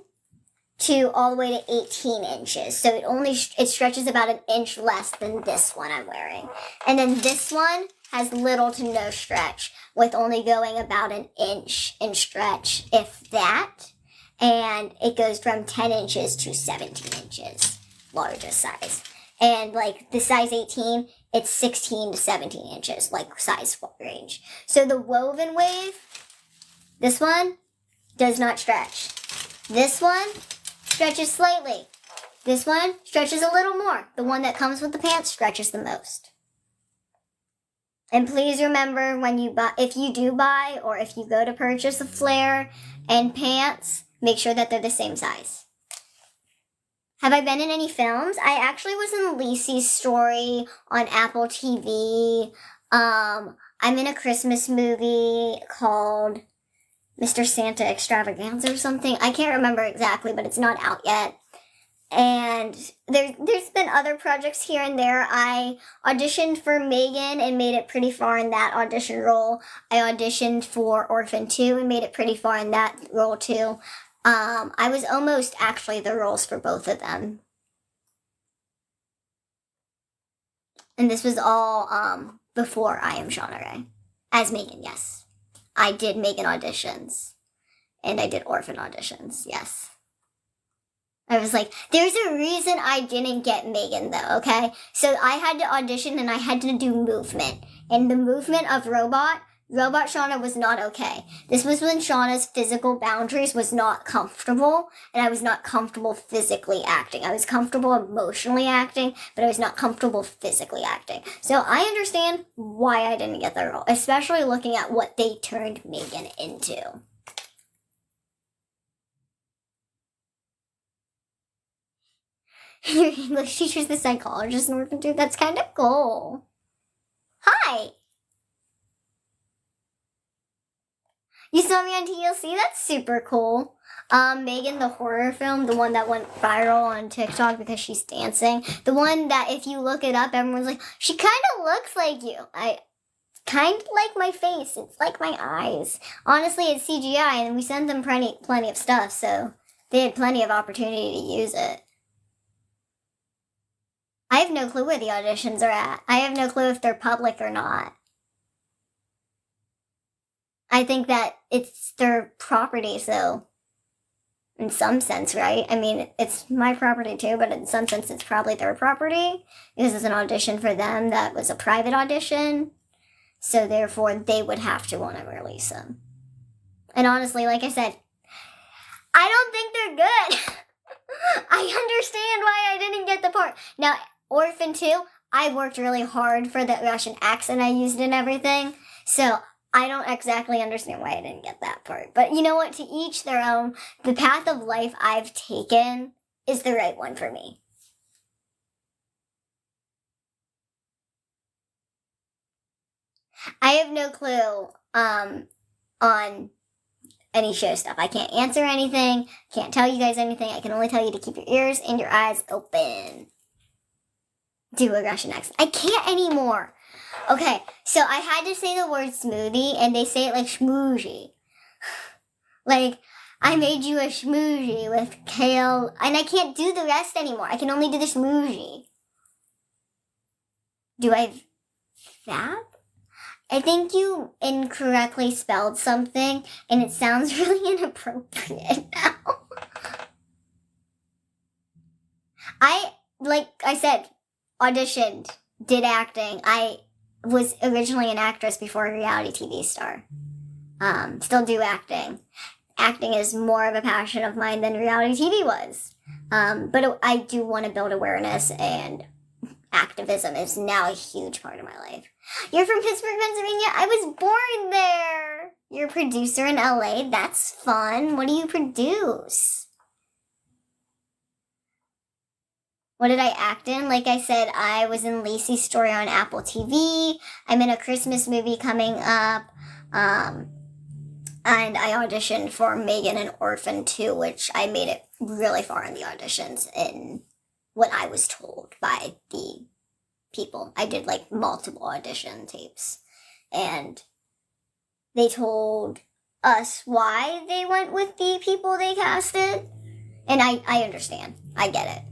to all the way to 18 inches. So it stretches about an inch less than this one I'm wearing. And then this one has little to no stretch, with only going about an inch in stretch, if that. And it goes from 10 inches to 17 inches, largest size. And like the size 18, it's 16 to 17 inches, like size range. So the woven wave, this one does not stretch. This one stretches slightly. This one stretches a little more. The one that comes with the pants stretches the most. And please remember, when you buy, if you do buy, or if you go to purchase a flare and pants, make sure that they're the same size. Have I been in any films? I actually was in Lacey's Story on Apple TV. I'm in a Christmas movie called Mr. Santa Extravaganza or something. I can't remember exactly, but it's not out yet. And there's been other projects here and there. I auditioned for Megan and made it pretty far in that audition role. I auditioned for Orphan 2 and made it pretty far in that role too. I was almost actually the roles for both of them. And this was all before I Am Shauna Rae. As Megan, yes. I did Megan auditions. And I did Orphan auditions, yes. I was like, there's a reason I didn't get Megan though, okay? So I had to audition and I had to do movement. And the movement of Robot Shauna was not okay. This was when Shauna's physical boundaries was not comfortable, and I was not comfortable physically acting. I was comfortable emotionally acting, but I was not comfortable physically acting. So I understand why I didn't get the role, especially looking at what they turned Megan into. Your English teacher's the psychologist in Orphan 2? That's kind of cool. Hi! You saw me on TLC? That's super cool. Megan, the horror film, the one that went viral on TikTok because she's dancing. The one that if you look it up, everyone's like, she kind of looks like you. I kind of like my face. It's like my eyes. Honestly, it's CGI, and we sent them plenty of stuff, so they had plenty of opportunity to use it. I have no clue where the auditions are at. I have no clue if they're public or not. I think that it's their property, so in some sense, right? I mean, it's my property too, but in some sense it's probably their property because it's an audition for them that was a private audition. So therefore, they would have to want to release them. And honestly, like I said, I don't think they're good. I understand why I didn't get the part. Now, Orphan 2, I worked really hard for the Russian accent I used and everything. So I don't exactly understand why I didn't get that part. But you know what? To each their own. The path of life I've taken is the right one for me. I have no clue on any show stuff. I can't answer anything. Can't tell you guys anything. I can only tell you to keep your ears and your eyes open. do a Russian accent. I can't anymore. Okay, so I had to say the word smoothie, and they say it like schmoozy. Like, I made you a schmoozy with kale, and I can't do the rest anymore. I can only do the schmoozy. Do I fab? I think you incorrectly spelled something, and it sounds really inappropriate now. Like I said, auditioned, did acting. I was originally an actress before a reality TV star. Still do acting. Acting is more of a passion of mine than reality TV was. But I do want to build awareness, and activism is now a huge part of my life. You're from Pittsburgh, Pennsylvania? I was born there. You're a producer in LA? That's fun. What do you produce? What did I act in? Like I said, I was in Lacey's Story on Apple TV. I'm in a Christmas movie coming up. And I auditioned for Megan and Orphan 2, which I made it really far in the auditions in what I was told by the people. I did like multiple audition tapes. And they told us why they went with the people they casted. And I understand. I get it.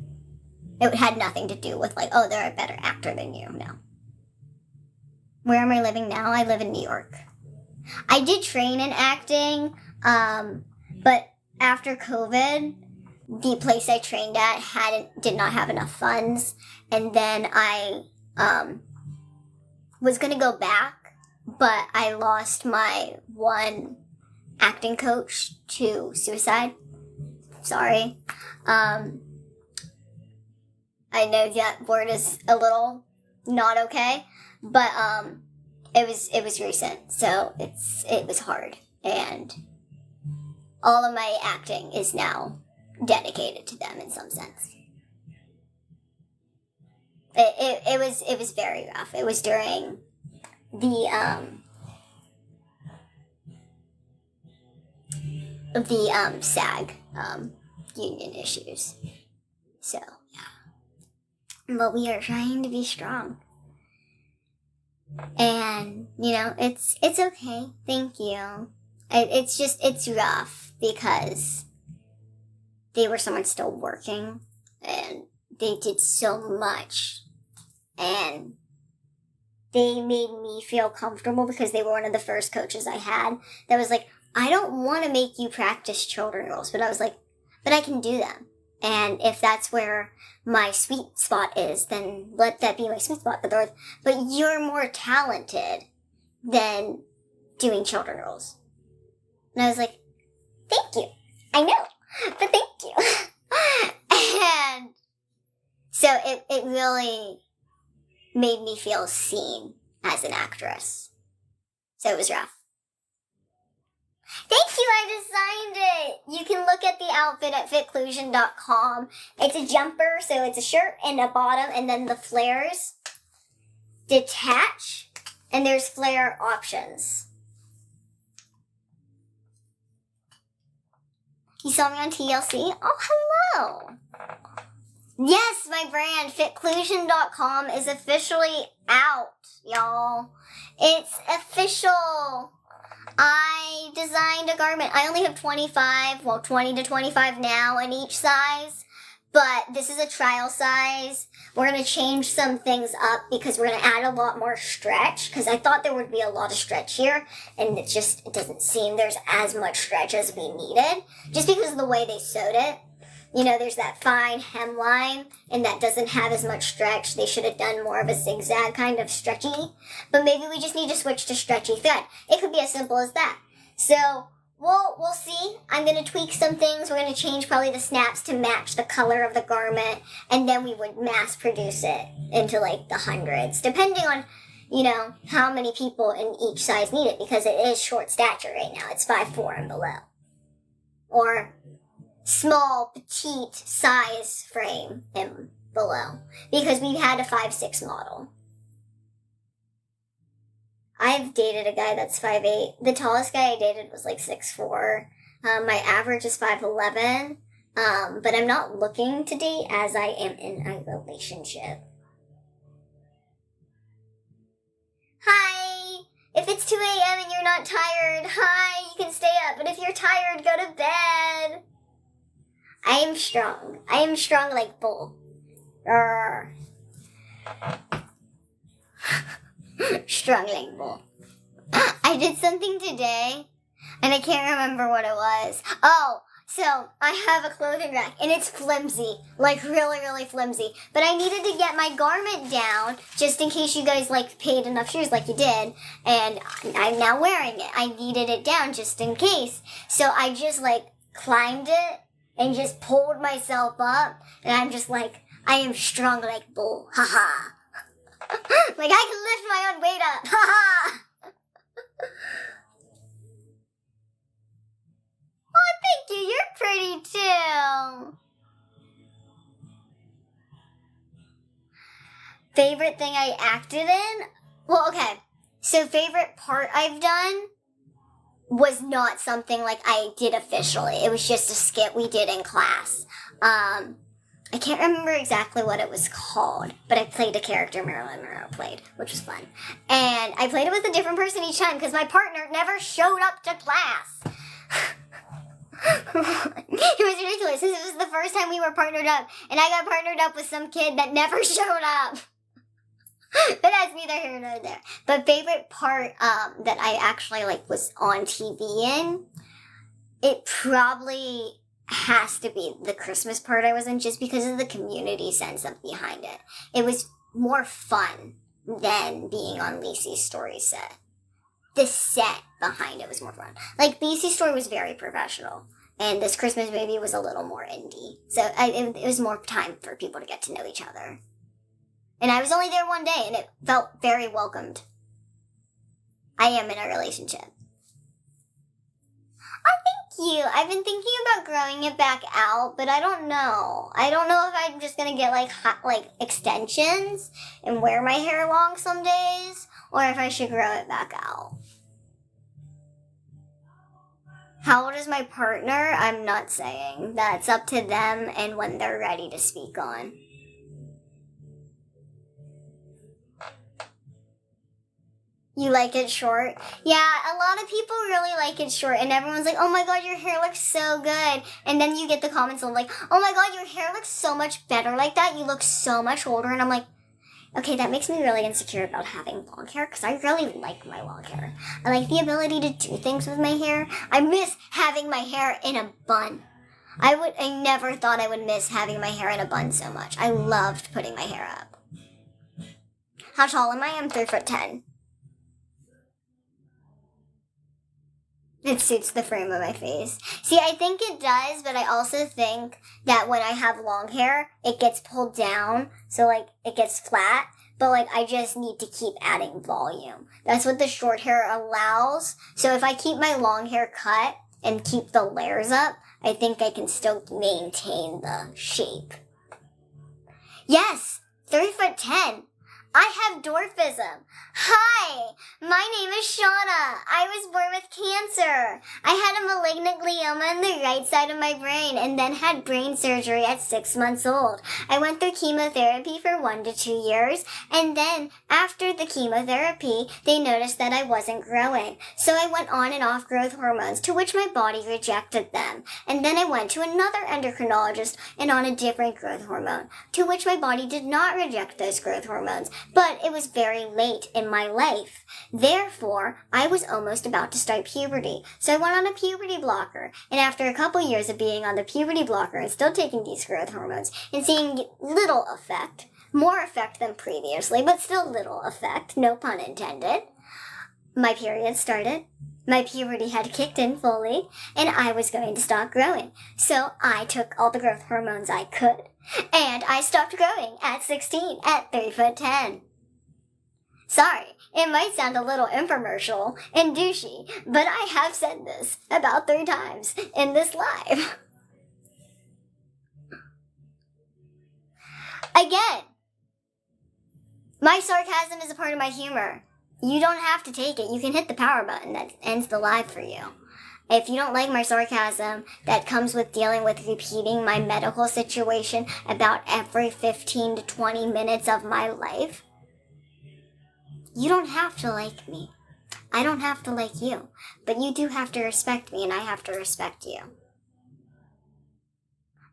It had nothing to do with like, oh, they're a better actor than you. No. Where am I living now? I live in New York. I did train in acting, but after COVID, the place I trained at did not have enough funds, and then I was going to go back, but I lost my one acting coach to suicide. Sorry. I know that word is a little not okay, but it was recent, so it was hard, and all of my acting is now dedicated to them in some sense. It was very rough. It was during the SAG union issues, so yeah. But we are trying to be strong. And, you know, it's okay. Thank you. It's rough because they were someone still working, and they did so much, and they made me feel comfortable because they were one of the first coaches I had that was like, I don't want to make you practice children roles, but I was like, but I can do them. And if that's where my sweet spot is, then let that be my sweet spot. But you're more talented than doing children roles. And I was like, thank you. I know, but thank you. And so it really made me feel seen as an actress. So it was rough. Thank you, I designed it. You can look at the outfit at fitclusion.com. It's a jumper, so it's a shirt and a bottom, and then the flares detach, and there's flare options. You saw me on TLC? Oh, hello. Yes, my brand, fitclusion.com, is officially out, y'all. It's official. I designed a garment. I only have 20 to 25 now in each size, but this is a trial size. We're going to change some things up because we're going to add a lot more stretch, because I thought there would be a lot of stretch here, and it doesn't seem there's as much stretch as we needed, just because of the way they sewed it. You know, there's that fine hemline, and that doesn't have as much stretch. They should have done more of a zigzag kind of stretchy. But maybe we just need to switch to stretchy thread. It could be as simple as that. So, we'll see. I'm going to tweak some things. We're going to change probably the snaps to match the color of the garment. And then we would mass produce it into like the hundreds, depending on, you know, how many people in each size need it. Because it is short stature right now. It's 5'4" and below. Or small, petite size frame and below, because we've had a 5'6" model. I've dated a guy that's 5'8". The tallest guy I dated was like 6'4". My average is 5'11". But I'm not looking to date as I am in a relationship. 2 a.m. and you're not tired, hi, you can stay up. But if you're tired, go to bed. I am strong. I am strong like bull. Strong like bull. I did something today, and I can't remember what it was. Oh, so I have a clothing rack, and it's flimsy, like really, really flimsy. But I needed to get my garment down, just in case you guys, like, paid enough shoes like you did, and I'm now wearing it. I needed it down just in case. So I just, like, climbed it, and just pulled myself up, and I'm just like, I am strong like bull, haha. Like, I can lift my own weight up, haha. Oh, thank you, you're pretty too. Favorite thing I acted in? Well, okay, so favorite part I've done was not something like I did officially. It was just a skit we did in class. I can't remember exactly what it was called, but I played a character Marilyn Monroe played, which was fun. And I played it with a different person each time because my partner never showed up to class. It was ridiculous. This was the first time we were partnered up, and I got partnered up with some kid that never showed up. But that's neither here nor there. But favorite part that I actually was on TV in, it probably has to be the Christmas part I was in, just because of the community sense of behind it. It was more fun than being on Lacey's story set. The set behind it was more fun. Like, Lacey's story was very professional, and this Christmas movie was a little more indie. So it was more time for people to get to know each other. And I was only there one day, and it felt very welcomed. I am in a relationship. Thank you. I've been thinking about growing it back out, but I don't know. I don't know if I'm just gonna get extensions and wear my hair long some days, or if I should grow it back out. How old is my partner? I'm not saying. That's up to them and when they're ready to speak on. You like it short? Yeah, a lot of people really like it short, and everyone's like, oh my god, your hair looks so good. And then you get the comments of like, oh my god, your hair looks so much better like that. You look so much older. And I'm like, okay, that makes me really insecure about having long hair, because I really like my long hair. I like the ability to do things with my hair. I miss having my hair in a bun. I never thought I would miss having my hair in a bun so much. I loved putting my hair up. How tall am I? I'm 3'10". It suits the frame of my face. See, I think it does, but I also think that when I have long hair, it gets pulled down, so, it gets flat, but, I just need to keep adding volume. That's what the short hair allows. So if I keep my long hair cut and keep the layers up, I think I can still maintain the shape. Yes, 3'10". I have dwarfism. Hi, my name is Shauna. I was born with cancer. I had a malignant glioma in the right side of my brain and then had brain surgery at 6 months old. I went through chemotherapy for 1 to 2 years, and then after the chemotherapy, they noticed that I wasn't growing. So I went on and off growth hormones, to which my body rejected them. And then I went to another endocrinologist and on a different growth hormone, to which my body did not reject those growth hormones. But it was very late in my life. Therefore, I was almost about to start puberty. So I went on a puberty blocker. And after a couple years of being on the puberty blocker and still taking these growth hormones and seeing little effect, more effect than previously, but still little effect, no pun intended, my period started. My puberty had kicked in fully, and I was going to stop growing. So I took all the growth hormones I could, and I stopped growing at 16 at 3'10". Sorry, it might sound a little infomercial and douchey, but I have said this about 3 times in this live. Again, my sarcasm is a part of my humor. You don't have to take it. You can hit the power button that ends the live for you. If you don't like my sarcasm that comes with dealing with repeating my medical situation about every 15 to 20 minutes of my life, you don't have to like me. I don't have to like you, but you do have to respect me, and I have to respect you.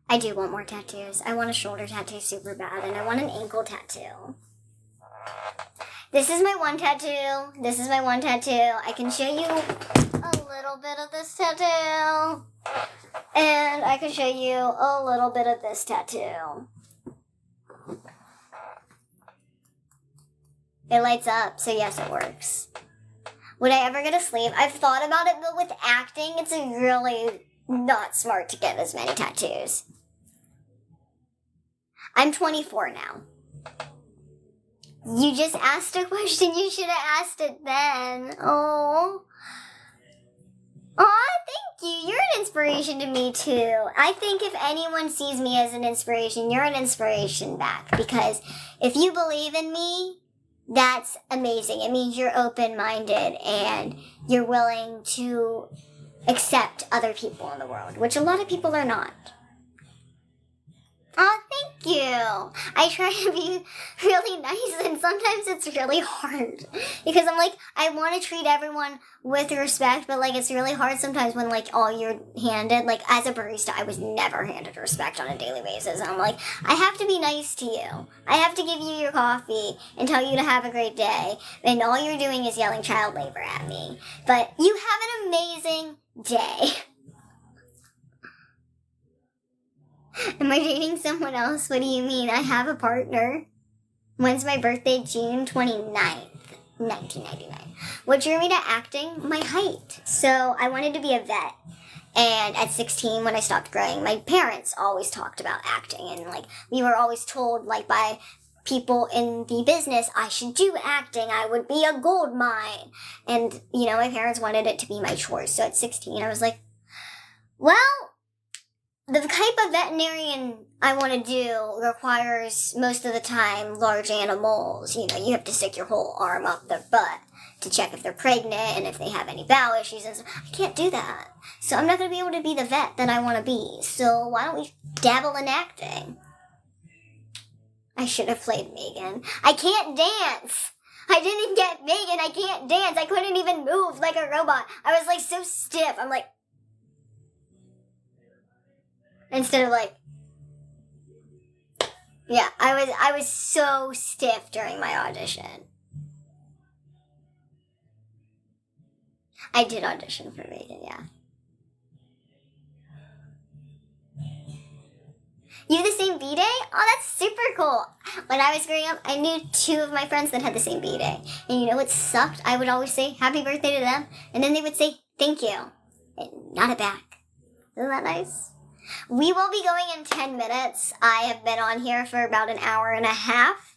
I do want more tattoos. I want a shoulder tattoo super bad, and I want an ankle tattoo. This is my one tattoo. This is my one tattoo. I can show you a little bit of this tattoo. And I can show you a little bit of this tattoo. It lights up, so yes, it works. Would I ever get a sleeve? I've thought about it, but with acting, it's really not smart to get as many tattoos. I'm 24 now. You just asked a question. You should have asked it then. Oh. Aw, thank you. You're an inspiration to me, too. I think if anyone sees me as an inspiration, you're an inspiration back. Because if you believe in me, that's amazing. It means you're open-minded and you're willing to accept other people in the world, which a lot of people are not. Oh, thank you. I try to be really nice, and sometimes it's really hard. Because I'm like, I want to treat everyone with respect, but, like, it's really hard sometimes when, like, all you're handed, like, as a barista, I was never handed respect on a daily basis. And I'm like, I have to be nice to you. I have to give you your coffee and tell you to have a great day. And all you're doing is yelling child labor at me. But you have an amazing day. Am I dating someone else? What do you mean? I have a partner. When's my birthday? June 29th, 1999. What drew me to acting? My height. So I wanted to be a vet. And at 16, when I stopped growing, my parents always talked about acting. And, like, we were always told, like, by people in the business, I should do acting. I would be a gold mine. And, you know, my parents wanted it to be my choice. So at 16, I was like, well, the type of veterinarian I want to do requires, most of the time, large animals. You know, you have to stick your whole arm up their butt to check if they're pregnant and if they have any bowel issues. And stuff. I can't do that. So I'm not going to be able to be the vet that I want to be. So why don't we dabble in acting? I should have played Megan. I can't dance. I didn't get Megan. I can't dance. I couldn't even move like a robot. I was, like, so stiff. I'm like, instead of, like, yeah, I was so stiff during my audition. I did audition for Megan, yeah. You have the same B-Day? Oh, that's super cool. When I was growing up, I knew 2 of my friends that had the same B-Day. And you know what sucked? I would always say happy birthday to them, and then they would say thank you. And not it back. Isn't that nice? We will be going in 10 minutes. I have been on here for about an hour and a half.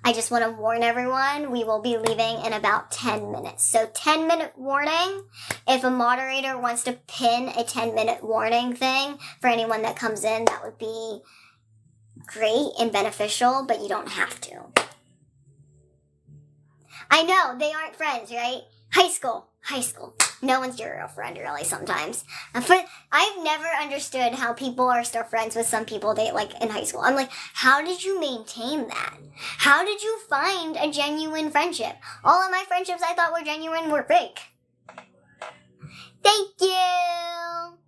I just want to warn everyone, we will be leaving in about 10 minutes. So 10-minute warning. If a moderator wants to pin a 10-minute warning thing for anyone that comes in, that would be great and beneficial, but you don't have to. I know, they aren't friends, right? High school. No one's your real friend, really, sometimes. But I've never understood how people are still friends with some people they like in high school. I'm like, how did you maintain that? How did you find a genuine friendship? All of my friendships I thought were genuine were fake. Thank you!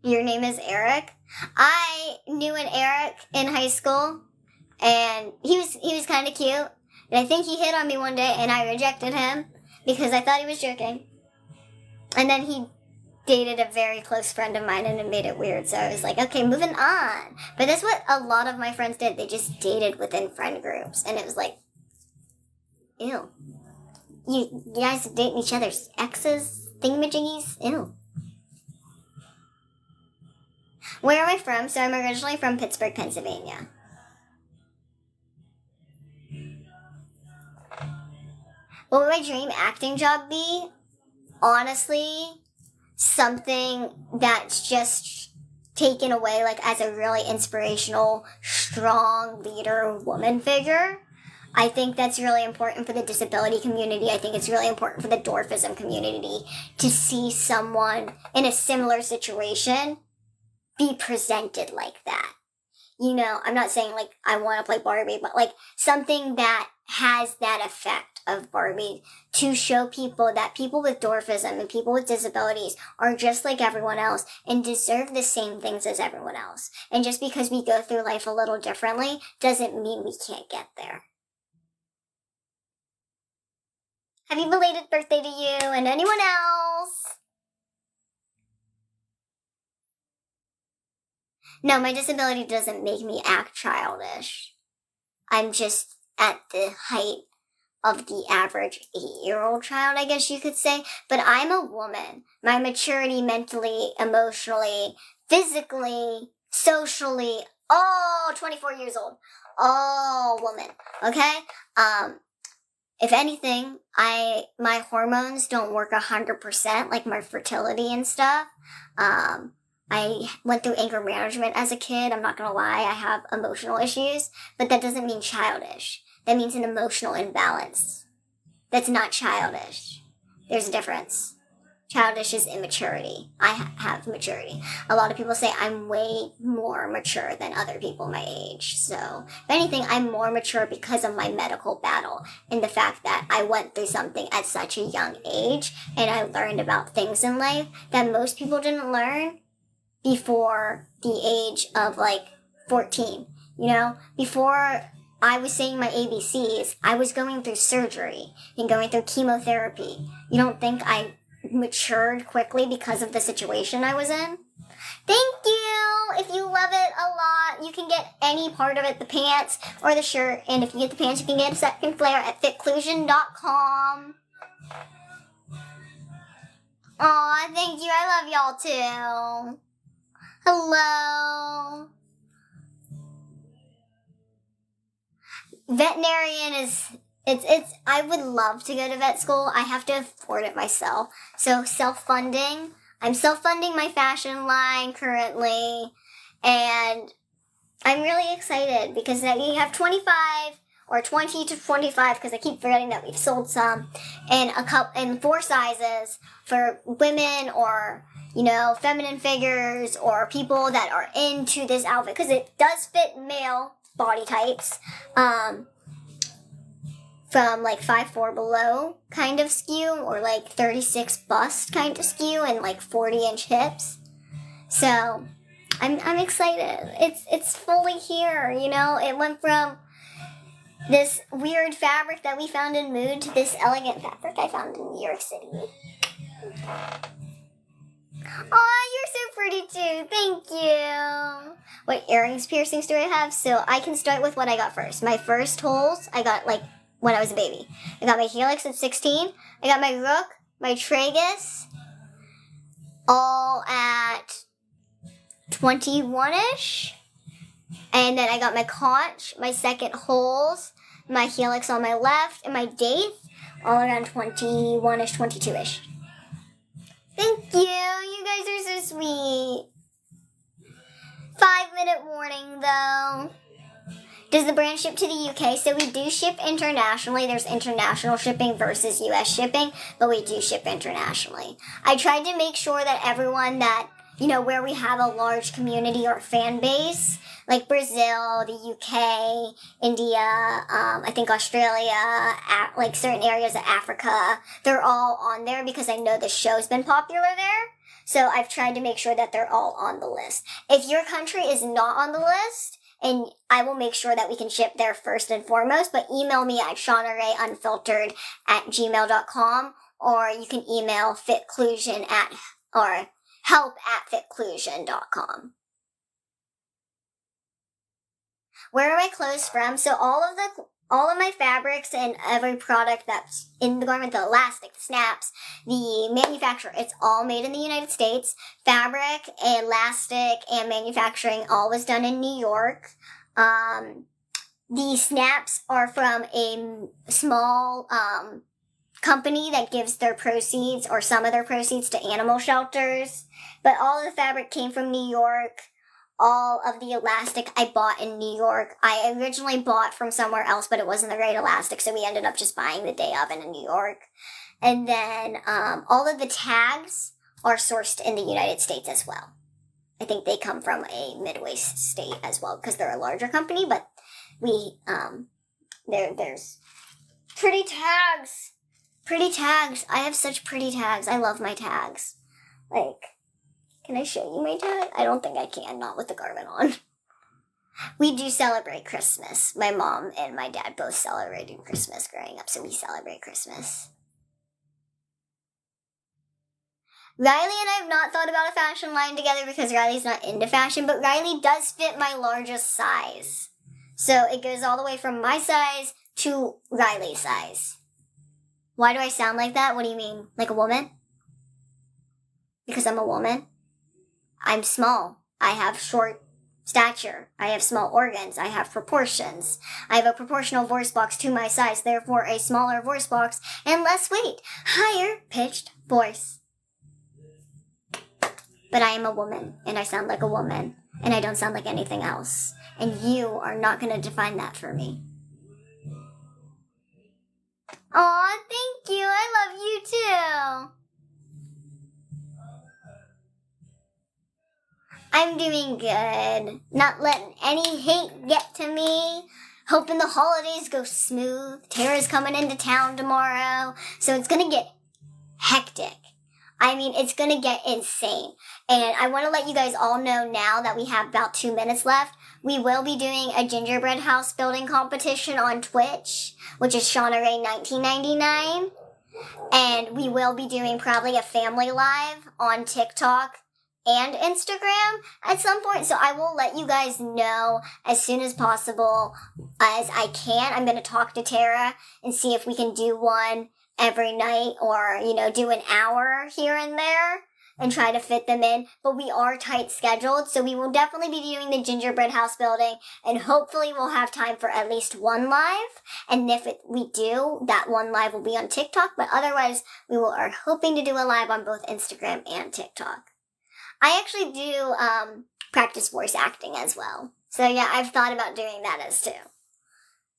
Your name is Eric? I knew an Eric in high school, and he was kind of cute. And I think he hit on me one day, and I rejected him because I thought he was joking. And then he dated a very close friend of mine, and it made it weird. So I was like, okay, moving on. But that's what a lot of my friends did. They just dated within friend groups. And it was like, ew. You guys date each other's exes, thingamajiggies? Ew. Where am I from? So I'm originally from Pittsburgh, Pennsylvania. What would my dream acting job be? Honestly, something that's just taken away, like, as a really inspirational, strong leader woman figure. I think that's really important for the disability community. I think it's really important for the dwarfism community to see someone in a similar situation be presented like that. You know, I'm not saying, like, I want to play Barbie, but, like, something that has that effect of Barbie to show people that people with dwarfism and people with disabilities are just like everyone else and deserve the same things as everyone else. And just because we go through life a little differently doesn't mean we can't get there. Happy belated birthday to you and anyone else. No, my disability doesn't make me act childish. I'm just at the height of the average 8-year-old child, I guess you could say. But I'm a woman. My maturity mentally, emotionally, physically, socially, all 24 years old. All woman. Okay? If anything, my hormones don't work 100%, like my fertility and stuff. I went through anger management as a kid. I'm not gonna lie, I have emotional issues, but that doesn't mean childish. That means an emotional imbalance. That's not childish. There's a difference. Childish is immaturity. I have maturity. A lot of people say I'm way more mature than other people my age. So, if anything, I'm more mature because of my medical battle and the fact that I went through something at such a young age and I learned about things in life that most people didn't learn before the age of like 14. You know, before I was saying my ABCs, I was going through surgery and going through chemotherapy. You don't think I matured quickly because of the situation I was in? Thank you! If you love it a lot, you can get any part of it, the pants or the shirt. And if you get the pants, you can get a second flare at fitclusion.com. Aw, thank you. I love y'all too. Hello. Veterinarian is, I would love to go to vet school. I have to afford it myself. So self-funding. I'm self-funding my fashion line currently. And I'm really excited because we have 25 or 20 to 25 because I keep forgetting that we've sold some. And 4 sizes for women or, you know, feminine figures or people that are into this outfit because it does fit male body types, from like 5'4" below kind of skew or like 36 bust kind of skew and like 40-inch hips. So I'm excited. It's fully here, you know. It went from this weird fabric that we found in Mood to this elegant fabric I found in New York City. Aw, you're so pretty too. Thank you. What earrings, piercings do I have? So I can start with what I got first. My first holes I got like when I was a baby. I got my helix at 16. I got my rook, my tragus, all at 21-ish. And then I got my conch, my second holes, my helix on my left, and my daith, all around 21-ish, 22-ish. Thank you. You guys are so sweet. 5-minute warning, though. Does the brand ship to the UK? So we do ship internationally. There's international shipping versus US shipping, but we do ship internationally. I tried to make sure that everyone that, you know, where we have a large community or fan base, like Brazil, the UK, India, I think Australia, like certain areas of Africa, they're all on there because I know the show's been popular there. So I've tried to make sure that they're all on the list. If your country is not on the list, and I will make sure that we can ship there first and foremost, but email me at Shauna Rae Unfiltered at gmail.com, or you can email fitclusion or help at fitclusion.com. Where are my clothes from? So all of my fabrics and every product that's in the garment, the elastic, the snaps, the manufacturer, it's all made in the United States. Fabric, elastic, and manufacturing all was done in New York. The snaps are from a small company that gives their proceeds or some of their proceeds to animal shelters. But all of the fabric came from New York. All of the elastic I bought in New York. I originally bought from somewhere else, but it wasn't the right elastic, so we ended up just buying the day of it in New York. And then all of the tags are sourced in the United States as well. I think they come from a Midwest state as well, because they're a larger company, but we there's Pretty tags. Pretty tags. I have such pretty tags. I love my tags. Like, can I show you my tag? I don't think I can, not with the garment on. We do celebrate Christmas. My mom and my dad both celebrated Christmas growing up, so we celebrate Christmas. Riley and I have not thought about a fashion line together because Riley's not into fashion, but Riley does fit my largest size. So it goes all the way from my size to Riley's size. Why do I sound like that? What do you mean? Like a woman? Because I'm a woman? I'm small. I have short stature. I have small organs. I have proportions. I have a proportional voice box to my size, therefore a smaller voice box and less weight. Higher pitched voice. But I am a woman, and I sound like a woman, and I don't sound like anything else. And you are not going to define that for me. Aw, thank you. I love you too. I'm doing good. Not letting any hate get to me. Hoping the holidays go smooth. Tara's coming into town tomorrow, so it's going to get hectic. I mean, it's going to get insane. And I want to let you guys all know now that we have about 2 minutes left. We will be doing a gingerbread house building competition on Twitch, which is Shauna Rae 1999. And we will be doing probably a family live on TikTok and Instagram at some point. So I will let you guys know as soon as possible as I can. I'm going to talk to Tara and see if we can do one every night or, do an hour here and there and try to fit them in. But we are tight scheduled, so we will definitely be doing the gingerbread house building, and hopefully we'll have time for at least one live. And if we do, that one live will be on TikTok, but otherwise we are hoping to do a live on both Instagram and TikTok. I actually do practice voice acting as well. So yeah, I've thought about doing that as too.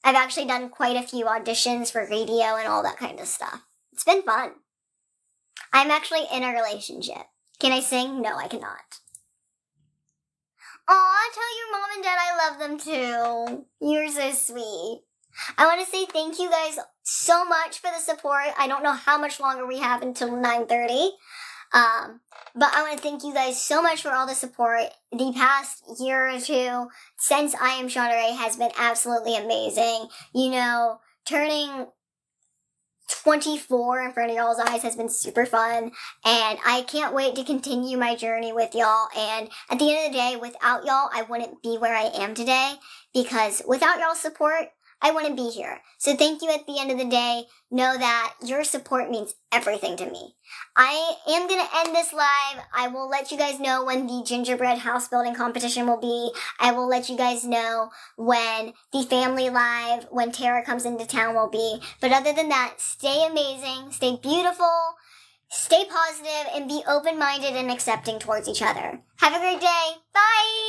I've actually done quite a few auditions for radio and all that kind of stuff. It's been fun. I'm actually in a relationship. Can I sing? No, I cannot. Aw, tell your mom and dad I love them too. You're so sweet. I want to say thank you guys so much for the support. I don't know how much longer we have until 9:30. But I want to thank you guys so much for all the support. The past year or two since I Am Shauna Rae has been absolutely amazing. Turning 24 in front of y'all's eyes has been super fun, and I can't wait to continue my journey with y'all. And at the end of the day, without y'all, I wouldn't be where I am today, because without y'all's support, I wouldn't be here. So thank you at the end of the day. Know that your support means everything to me. I am going to end this live. I will let you guys know when the gingerbread house building competition will be. I will let you guys know when the family live, when Tara comes into town, will be. But other than that, stay amazing, stay beautiful, stay positive, and be open-minded and accepting towards each other. Have a great day. Bye!